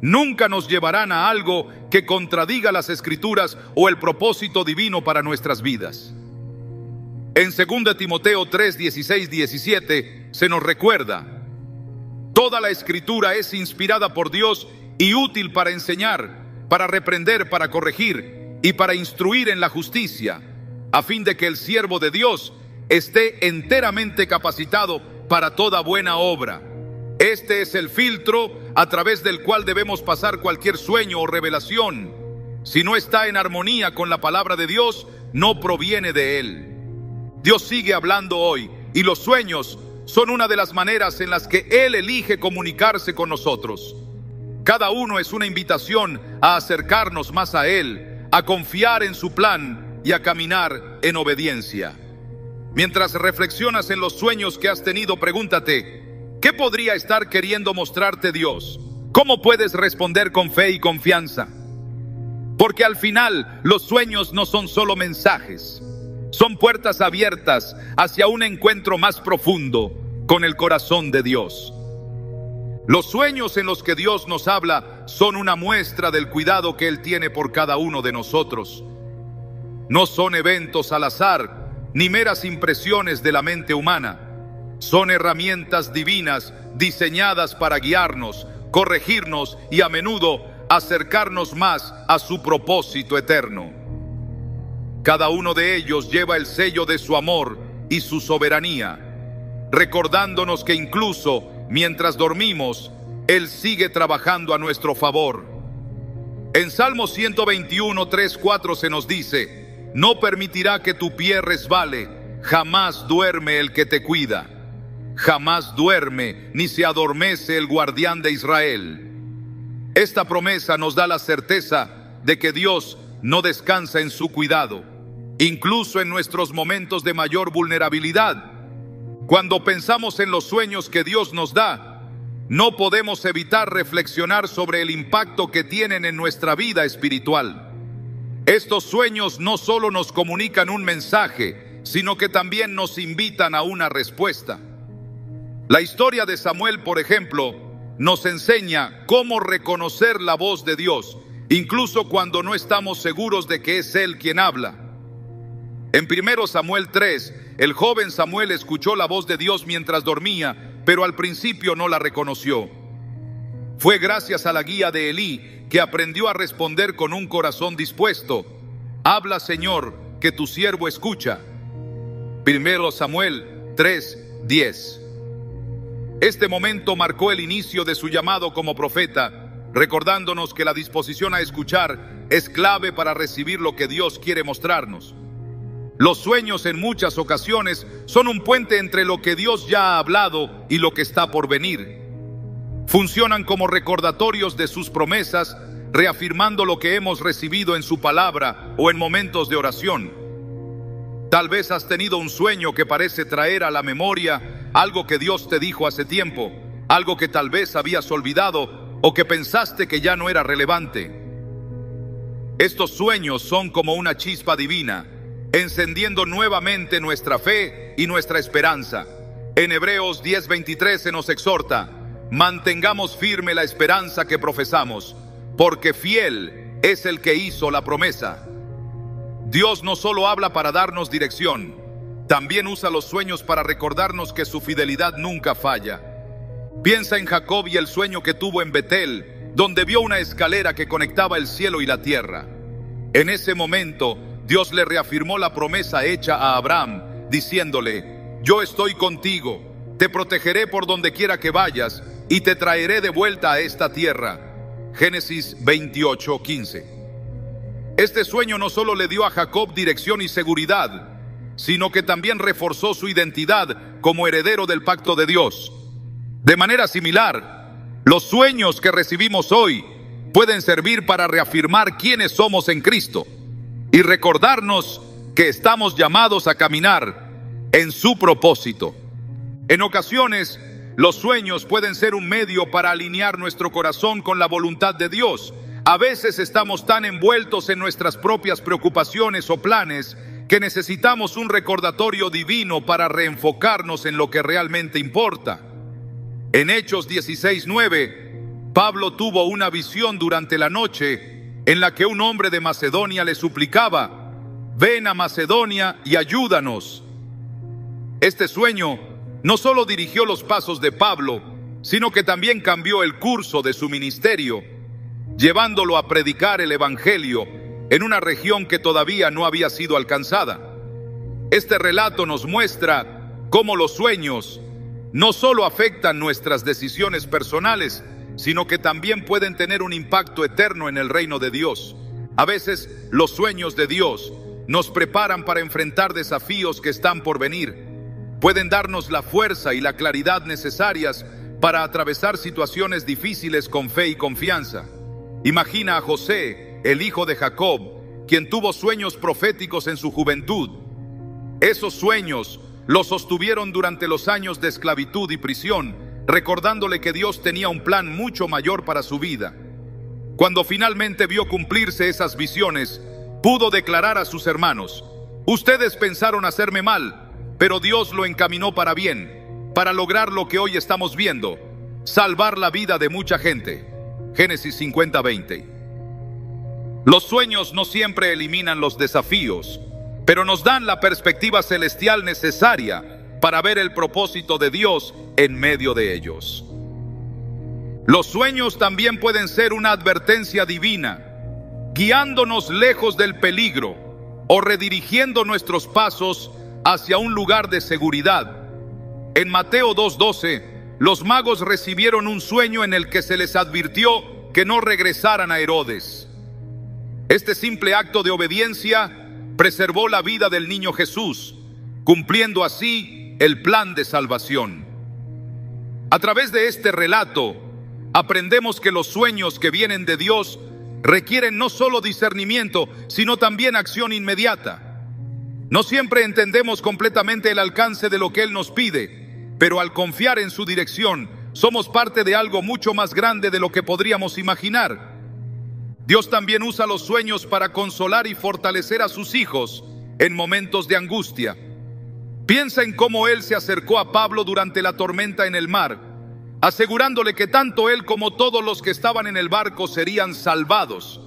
Nunca nos llevarán a algo que contradiga las Escrituras o el propósito divino para nuestras vidas. En 2 Timoteo 3, 16, 17 se nos recuerda: toda la Escritura es inspirada por Dios y útil para enseñar, para reprender, para corregir y para instruir en la justicia, a fin de que el siervo de Dios esté enteramente capacitado para toda buena obra. Este es el filtro a través del cual debemos pasar cualquier sueño o revelación. Si no está en armonía con la palabra de Dios, no proviene de Él. Dios sigue hablando hoy, y los sueños son una de las maneras en las que Él elige comunicarse con nosotros. Cada uno es una invitación a acercarnos más a Él, a confiar en su plan y a caminar en obediencia. Mientras reflexionas en los sueños que has tenido, pregúntate: ¿qué podría estar queriendo mostrarte Dios? ¿Cómo puedes responder con fe y confianza? Porque al final, los sueños no son solo mensajes, son puertas abiertas hacia un encuentro más profundo con el corazón de Dios. Los sueños en los que Dios nos habla son una muestra del cuidado que Él tiene por cada uno de nosotros. No son eventos al azar, ni meras impresiones de la mente humana. Son herramientas divinas diseñadas para guiarnos, corregirnos y a menudo acercarnos más a su propósito eterno. Cada uno de ellos lleva el sello de su amor y su soberanía, recordándonos que incluso mientras dormimos, Él sigue trabajando a nuestro favor. En Salmo 121, 3, 4 se nos dice: no permitirá que tu pie resbale, jamás duerme el que te cuida. Jamás duerme ni se adormece el guardián de Israel. Esta promesa nos da la certeza de que Dios no descansa en su cuidado, incluso en nuestros momentos de mayor vulnerabilidad. Cuando pensamos en los sueños que Dios nos da, no podemos evitar reflexionar sobre el impacto que tienen en nuestra vida espiritual. Estos sueños no solo nos comunican un mensaje, sino que también nos invitan a una respuesta. La historia de Samuel, por ejemplo, nos enseña cómo reconocer la voz de Dios, incluso cuando no estamos seguros de que es Él quien habla. En 1 Samuel 3, el joven Samuel escuchó la voz de Dios mientras dormía, pero al principio no la reconoció. Fue gracias a la guía de Elí que aprendió a responder con un corazón dispuesto: habla, Señor, que tu siervo escucha. 1 Samuel 3, 10. Este momento marcó el inicio de su llamado como profeta, recordándonos que la disposición a escuchar es clave para recibir lo que Dios quiere mostrarnos. Los sueños en muchas ocasiones son un puente entre lo que Dios ya ha hablado y lo que está por venir. Funcionan como recordatorios de sus promesas, reafirmando lo que hemos recibido en su palabra o en momentos de oración. Tal vez has tenido un sueño que parece traer a la memoria algo que Dios te dijo hace tiempo, algo que tal vez habías olvidado o que pensaste que ya no era relevante. Estos sueños son como una chispa divina, encendiendo nuevamente nuestra fe y nuestra esperanza. En Hebreos 10:23 se nos exhorta: mantengamos firme la esperanza que profesamos, porque fiel es el que hizo la promesa. Dios no solo habla para darnos dirección, también usa los sueños para recordarnos que su fidelidad nunca falla. Piensa en Jacob y el sueño que tuvo en Betel, donde vio una escalera que conectaba el cielo y la tierra. En ese momento, Dios le reafirmó la promesa hecha a Abraham, diciéndole: yo estoy contigo, te protegeré por donde quiera que vayas y te traeré de vuelta a esta tierra. Génesis 28:15. Este sueño no solo le dio a Jacob dirección y seguridad, sino que también reforzó su identidad como heredero del pacto de Dios. De manera similar, los sueños que recibimos hoy pueden servir para reafirmar quiénes somos en Cristo y recordarnos que estamos llamados a caminar en su propósito. En ocasiones, los sueños pueden ser un medio para alinear nuestro corazón con la voluntad de Dios, A veces estamos tan envueltos en nuestras propias preocupaciones o planes que necesitamos un recordatorio divino para reenfocarnos en lo que realmente importa. En Hechos 16:9, Pablo tuvo una visión durante la noche en la que un hombre de Macedonia le suplicaba: ven a Macedonia y ayúdanos. Este sueño no solo dirigió los pasos de Pablo, sino que también cambió el curso de su ministerio, llevándolo a predicar el evangelio en una región que todavía no había sido alcanzada. Este relato nos muestra cómo los sueños no solo afectan nuestras decisiones personales, sino que también pueden tener un impacto eterno en el reino de Dios. A veces, los sueños de Dios nos preparan para enfrentar desafíos que están por venir. Pueden darnos la fuerza y la claridad necesarias para atravesar situaciones difíciles con fe y confianza. Imagina a José, el hijo de Jacob, quien tuvo sueños proféticos en su juventud. Esos sueños lo sostuvieron durante los años de esclavitud y prisión, recordándole que Dios tenía un plan mucho mayor para su vida. Cuando finalmente vio cumplirse esas visiones, pudo declarar a sus hermanos: ustedes pensaron hacerme mal, pero Dios lo encaminó para bien, para lograr lo que hoy estamos viendo, salvar la vida de mucha gente. Génesis 50:20. Los sueños no siempre eliminan los desafíos, pero nos dan la perspectiva celestial necesaria para ver el propósito de Dios en medio de ellos. Los sueños también pueden ser una advertencia divina, guiándonos lejos del peligro o redirigiendo nuestros pasos hacia un lugar de seguridad. En Mateo 2:12, los magos recibieron un sueño en el que se les advirtió que no regresaran a Herodes. Este simple acto de obediencia preservó la vida del niño Jesús, cumpliendo así el plan de salvación. A través de este relato, aprendemos que los sueños que vienen de Dios requieren no solo discernimiento, sino también acción inmediata. No siempre entendemos completamente el alcance de lo que Él nos pide, pero al confiar en su dirección, somos parte de algo mucho más grande de lo que podríamos imaginar. Dios también usa los sueños para consolar y fortalecer a sus hijos en momentos de angustia. Piensa en cómo Él se acercó a Pablo durante la tormenta en el mar, asegurándole que tanto él como todos los que estaban en el barco serían salvados.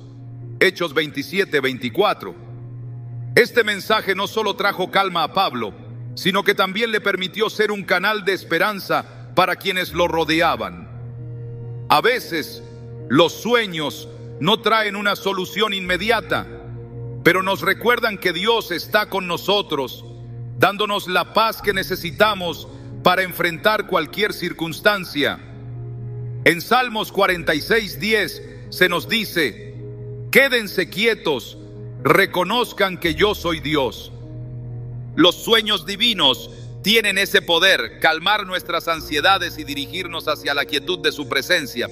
Hechos 27:24. Este mensaje no solo trajo calma a Pablo, sino que también le permitió ser un canal de esperanza para quienes lo rodeaban. A veces, los sueños no traen una solución inmediata, pero nos recuerdan que Dios está con nosotros, dándonos la paz que necesitamos para enfrentar cualquier circunstancia. En Salmos 46:10 se nos dice: quédense quietos, reconozcan que yo soy Dios. Los sueños divinos tienen ese poder, calmar nuestras ansiedades y dirigirnos hacia la quietud de su presencia.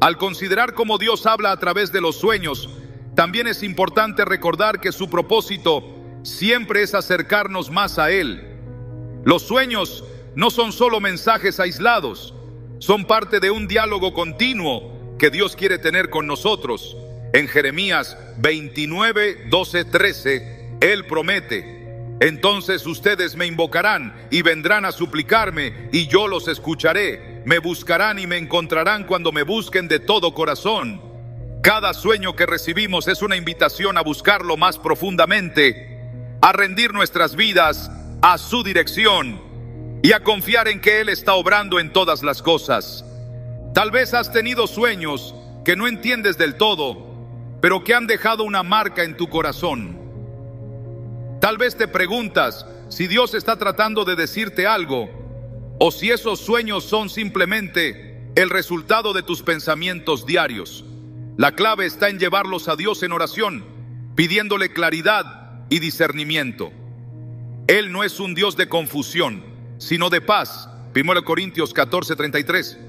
Al considerar cómo Dios habla a través de los sueños, también es importante recordar que su propósito siempre es acercarnos más a Él. Los sueños no son solo mensajes aislados, son parte de un diálogo continuo que Dios quiere tener con nosotros. En Jeremías 29:12-13, Él promete: entonces ustedes me invocarán y vendrán a suplicarme, y yo los escucharé. Me buscarán y me encontrarán cuando me busquen de todo corazón. Cada sueño que recibimos es una invitación a buscarlo más profundamente, a rendir nuestras vidas a su dirección y a confiar en que Él está obrando en todas las cosas. Tal vez has tenido sueños que no entiendes del todo, pero que han dejado una marca en tu corazón. Tal vez te preguntas si Dios está tratando de decirte algo, o si esos sueños son simplemente el resultado de tus pensamientos diarios. La clave está en llevarlos a Dios en oración, pidiéndole claridad y discernimiento. Él no es un Dios de confusión, sino de paz. 1 Corintios 14:33.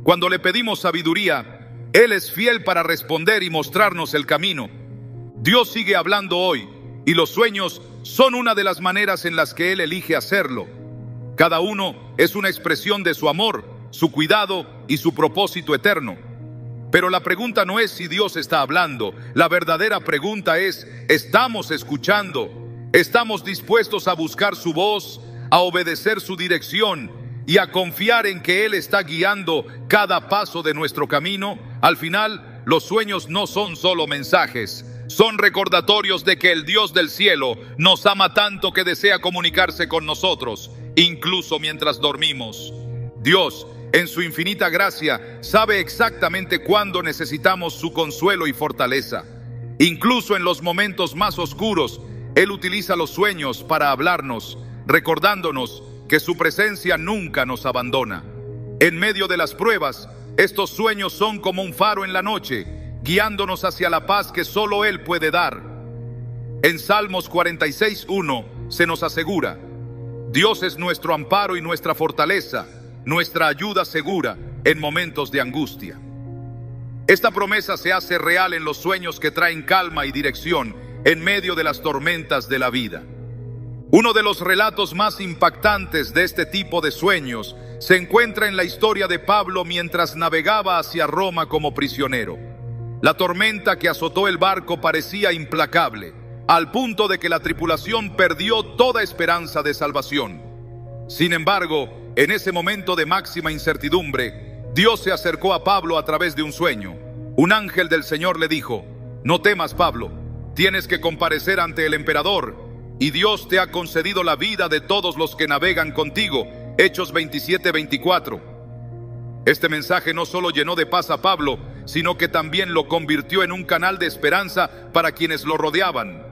Cuando le pedimos sabiduría, Él es fiel para responder y mostrarnos el camino. Dios sigue hablando hoy, y los sueños son una de las maneras en las que Él elige hacerlo. Cada uno es una expresión de su amor, su cuidado y su propósito eterno. Pero la pregunta no es si Dios está hablando. La verdadera pregunta es, ¿estamos escuchando? ¿Estamos dispuestos a buscar su voz, a obedecer su dirección y a confiar en que Él está guiando cada paso de nuestro camino? Al final, los sueños no son solo mensajes, son recordatorios de que el Dios del cielo nos ama tanto que desea comunicarse con nosotros, incluso mientras dormimos. Dios, en su infinita gracia, sabe exactamente cuándo necesitamos su consuelo y fortaleza. Incluso en los momentos más oscuros, Él utiliza los sueños para hablarnos, recordándonos que su presencia nunca nos abandona. En medio de las pruebas, estos sueños son como un faro en la noche, guiándonos hacia la paz que solo Él puede dar. En Salmos 46:1 se nos asegura: Dios es nuestro amparo y nuestra fortaleza, nuestra ayuda segura en momentos de angustia. Esta promesa se hace real en los sueños que traen calma y dirección en medio de las tormentas de la vida. Uno de los relatos más impactantes de este tipo de sueños se encuentra en la historia de Pablo mientras navegaba hacia Roma como prisionero. La tormenta que azotó el barco parecía implacable, al punto de que la tripulación perdió toda esperanza de salvación. Sin embargo, en ese momento de máxima incertidumbre, Dios se acercó a Pablo a través de un sueño. Un ángel del Señor le dijo: no temas, Pablo, tienes que comparecer ante el emperador, y Dios te ha concedido la vida de todos los que navegan contigo. Hechos 27:24. Este mensaje no solo llenó de paz a Pablo, sino que también lo convirtió en un canal de esperanza para quienes lo rodeaban.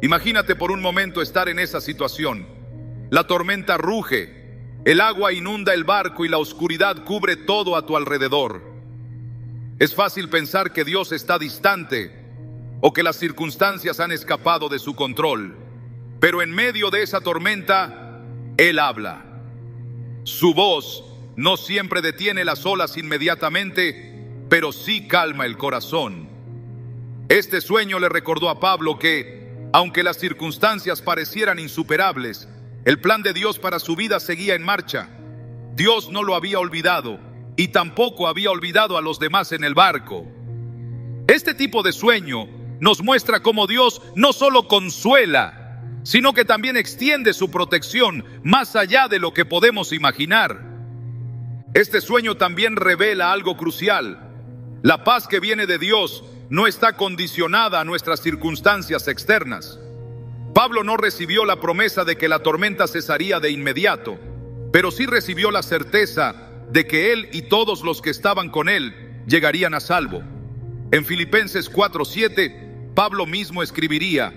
Imagínate por un momento estar en esa situación. La tormenta ruge, el agua inunda el barco y la oscuridad cubre todo a tu alrededor. Es fácil pensar que Dios está distante o que las circunstancias han escapado de su control. Pero en medio de esa tormenta, Él habla. Su voz no siempre detiene las olas inmediatamente, pero sí calma el corazón. Este sueño le recordó a Pablo que, aunque las circunstancias parecieran insuperables, el plan de Dios para su vida seguía en marcha. Dios no lo había olvidado y tampoco había olvidado a los demás en el barco. Este tipo de sueño nos muestra cómo Dios no solo consuela, sino que también extiende su protección más allá de lo que podemos imaginar. Este sueño también revela algo crucial. La paz que viene de Dios no está condicionada a nuestras circunstancias externas. Pablo no recibió la promesa de que la tormenta cesaría de inmediato, pero sí recibió la certeza de que él y todos los que estaban con él llegarían a salvo. En Filipenses 4:7, Pablo mismo escribiría: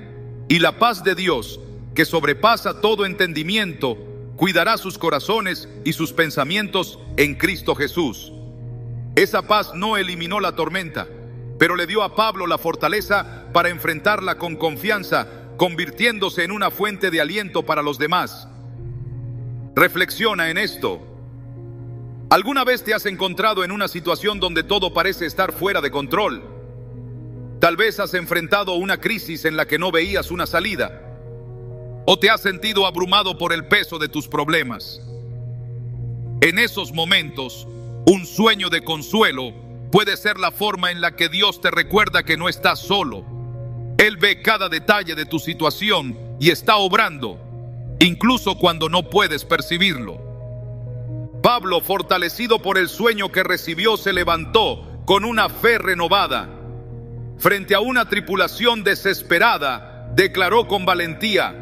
y la paz de Dios, que sobrepasa todo entendimiento, cuidará sus corazones y sus pensamientos en Cristo Jesús. Esa paz no eliminó la tormenta, pero le dio a Pablo la fortaleza para enfrentarla con confianza, convirtiéndose en una fuente de aliento para los demás. Reflexiona en esto. ¿Alguna vez te has encontrado en una situación donde todo parece estar fuera de control? Tal vez has enfrentado una crisis en la que no veías una salida, o te has sentido abrumado por el peso de tus problemas. En esos momentos, un sueño de consuelo puede ser la forma en la que Dios te recuerda que no estás solo. Él ve cada detalle de tu situación y está obrando, incluso cuando no puedes percibirlo. Pablo, fortalecido por el sueño que recibió, se levantó con una fe renovada. Frente a una tripulación desesperada, declaró con valentía: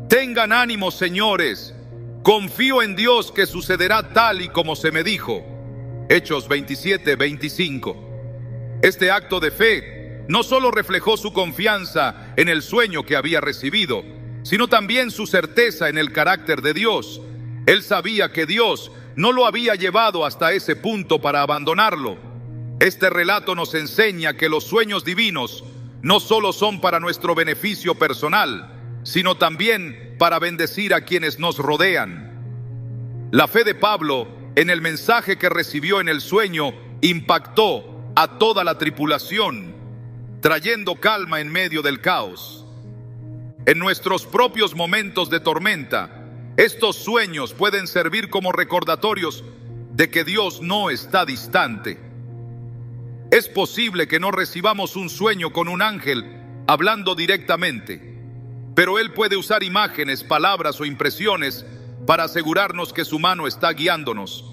tengan ánimo, señores, confío en Dios que sucederá tal y como se me dijo. Hechos 27:25. Este acto de fe no solo reflejó su confianza en el sueño que había recibido, sino también su certeza en el carácter de Dios. Él sabía que Dios no lo había llevado hasta ese punto para abandonarlo. Este relato nos enseña que los sueños divinos no solo son para nuestro beneficio personal, sino también para bendecir a quienes nos rodean. La fe de Pablo en el mensaje que recibió en el sueño impactó a toda la tripulación, trayendo calma en medio del caos. En nuestros propios momentos de tormenta, estos sueños pueden servir como recordatorios de que Dios no está distante. Es posible que no recibamos un sueño con un ángel hablando directamente, pero él puede usar imágenes, palabras o impresiones para asegurarnos que su mano está guiándonos.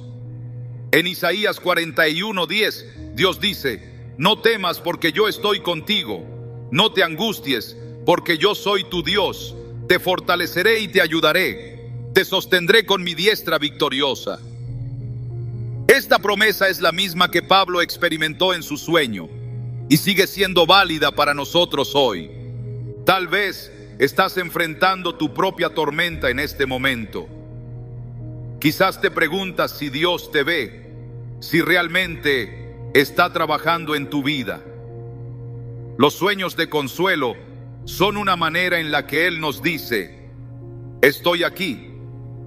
En Isaías 41:10, Dios dice: no temas porque yo estoy contigo, no te angusties porque yo soy tu Dios, te fortaleceré y te ayudaré, te sostendré con mi diestra victoriosa. Esta promesa es la misma que Pablo experimentó en su sueño y sigue siendo válida para nosotros hoy. Tal vez estás enfrentando tu propia tormenta en este momento. Quizás te preguntas si Dios te ve, si realmente está trabajando en tu vida. Los sueños de consuelo son una manera en la que Él nos dice: estoy aquí,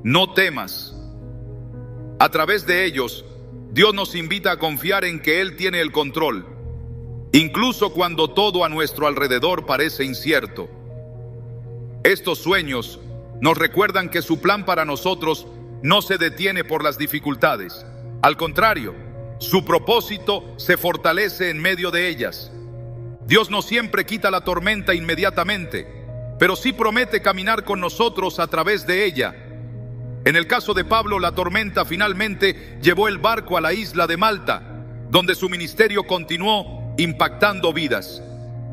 no temas. A través de ellos, Dios nos invita a confiar en que Él tiene el control, incluso cuando todo a nuestro alrededor parece incierto. Estos sueños nos recuerdan que su plan para nosotros no se detiene por las dificultades. Al contrario, su propósito se fortalece en medio de ellas. Dios no siempre quita la tormenta inmediatamente, pero sí promete caminar con nosotros a través de ella. En el caso de Pablo, la tormenta finalmente llevó el barco a la isla de Malta, donde su ministerio continuó impactando vidas.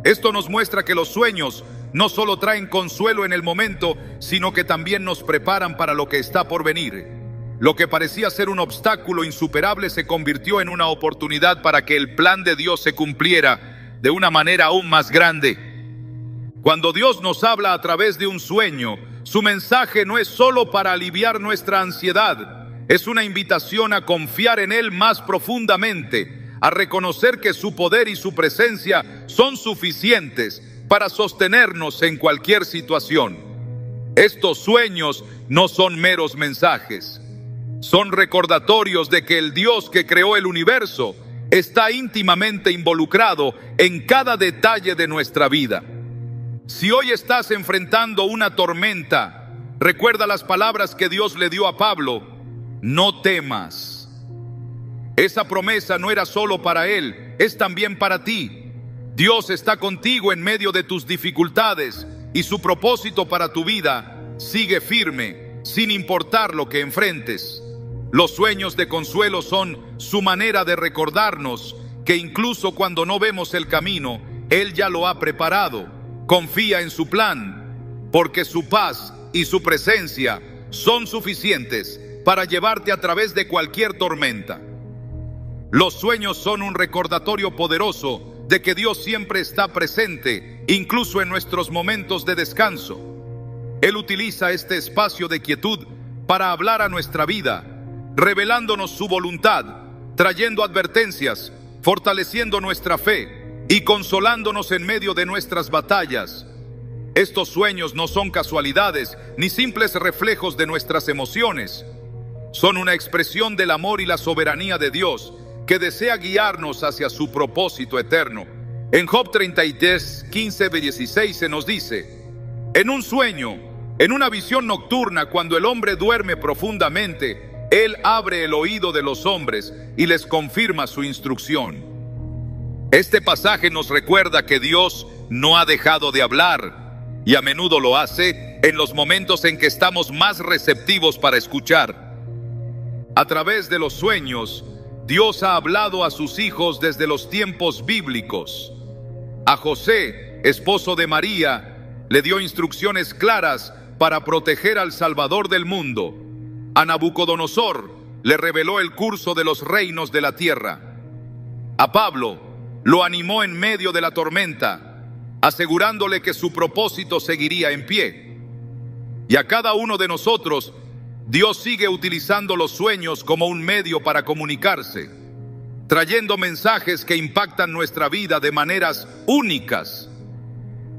Esto nos muestra que los sueños no solo traen consuelo en el momento, sino que también nos preparan para lo que está por venir. Lo que parecía ser un obstáculo insuperable se convirtió en una oportunidad para que el plan de Dios se cumpliera de una manera aún más grande. Cuando Dios nos habla a través de un sueño, su mensaje no es solo para aliviar nuestra ansiedad, es una invitación a confiar en Él más profundamente, a reconocer que su poder y su presencia son suficientes para sostenernos en cualquier situación. Estos sueños no son meros mensajes, son recordatorios de que el Dios que creó el universo está íntimamente involucrado en cada detalle de nuestra vida. Si hoy estás enfrentando una tormenta, recuerda las palabras que Dios le dio a Pablo: no temas. Esa promesa no era solo para él, es también para ti. Dios está contigo en medio de tus dificultades y su propósito para tu vida sigue firme, sin importar lo que enfrentes. Los sueños de consuelo son su manera de recordarnos que incluso cuando no vemos el camino, Él ya lo ha preparado. Confía en su plan, porque su paz y su presencia son suficientes para llevarte a través de cualquier tormenta. Los sueños son un recordatorio poderoso de que Dios siempre está presente, incluso en nuestros momentos de descanso. Él utiliza este espacio de quietud para hablar a nuestra vida, revelándonos su voluntad, trayendo advertencias, fortaleciendo nuestra fe y consolándonos en medio de nuestras batallas. Estos sueños no son casualidades ni simples reflejos de nuestras emociones. Son una expresión del amor y la soberanía de Dios, que desea guiarnos hacia su propósito eterno. En Job 33, 15-16 se nos dice: en un sueño, en una visión nocturna, cuando el hombre duerme profundamente, Él abre el oído de los hombres y les confirma su instrucción. Este pasaje nos recuerda que Dios no ha dejado de hablar, y a menudo lo hace en los momentos en que estamos más receptivos para escuchar. A través de los sueños, Dios ha hablado a sus hijos desde los tiempos bíblicos. A José, esposo de María, le dio instrucciones claras para proteger al Salvador del mundo. A Nabucodonosor le reveló el curso de los reinos de la tierra. A Pablo lo animó en medio de la tormenta, asegurándole que su propósito seguiría en pie. Y a cada uno de nosotros, Dios sigue utilizando los sueños como un medio para comunicarse, trayendo mensajes que impactan nuestra vida de maneras únicas.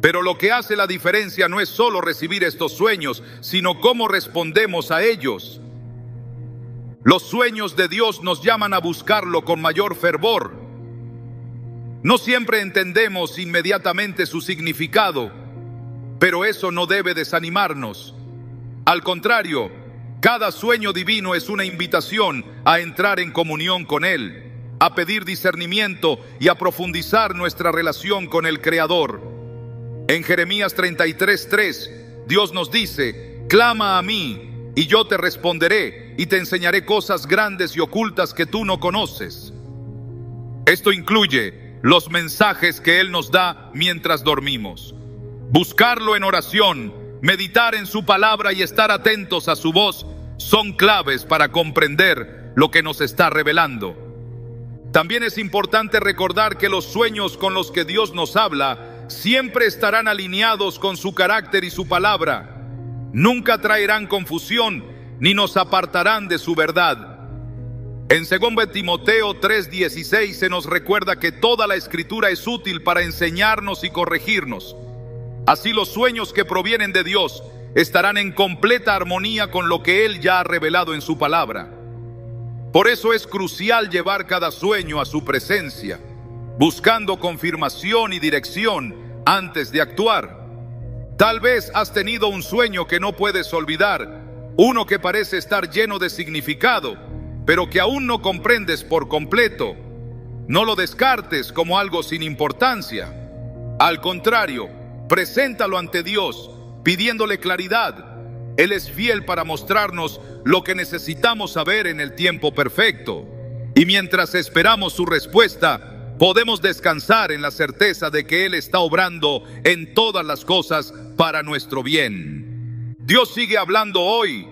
Pero lo que hace la diferencia no es solo recibir estos sueños, sino cómo respondemos a ellos. Los sueños de Dios nos llaman a buscarlo con mayor fervor. No siempre entendemos inmediatamente su significado, pero eso no debe desanimarnos. Al contrario, cada sueño divino es una invitación a entrar en comunión con Él, a pedir discernimiento y a profundizar nuestra relación con el Creador. En Jeremías 33:3, Dios nos dice: clama a mí, y yo te responderé, y te enseñaré cosas grandes y ocultas que tú no conoces. Esto incluye los mensajes que Él nos da mientras dormimos. Buscarlo en oración, meditar en su palabra y estar atentos a su voz son claves para comprender lo que nos está revelando. También es importante recordar que los sueños con los que Dios nos habla siempre estarán alineados con su carácter y su palabra. Nunca traerán confusión ni nos apartarán de su verdad. En 2 Timoteo 3:16 se nos recuerda que toda la Escritura es útil para enseñarnos y corregirnos. Así los sueños que provienen de Dios estarán en completa armonía con lo que Él ya ha revelado en su palabra. Por eso es crucial llevar cada sueño a su presencia, buscando confirmación y dirección antes de actuar. Tal vez has tenido un sueño que no puedes olvidar, uno que parece estar lleno de significado, pero que aún no comprendes por completo. No lo descartes como algo sin importancia. Al contrario, preséntalo ante Dios, pidiéndole claridad. Él es fiel para mostrarnos lo que necesitamos saber en el tiempo perfecto. Y mientras esperamos su respuesta, podemos descansar en la certeza de que Él está obrando en todas las cosas para nuestro bien. Dios sigue hablando hoy,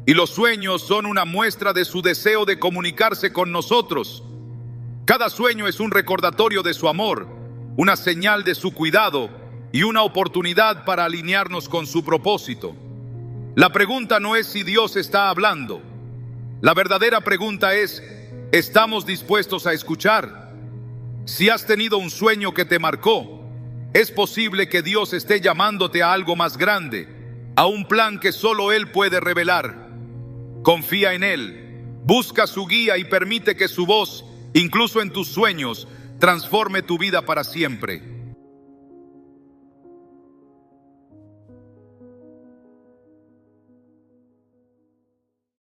y los sueños son una muestra de su deseo de comunicarse con nosotros. Cada sueño es un recordatorio de su amor, una señal de su cuidado y una oportunidad para alinearnos con su propósito. La pregunta no es si Dios está hablando. La verdadera pregunta es: ¿estamos dispuestos a escuchar? Si has tenido un sueño que te marcó, es posible que Dios esté llamándote a algo más grande, a un plan que solo Él puede revelar. Confía en Él, busca su guía y permite que su voz, incluso en tus sueños, transforme tu vida para siempre.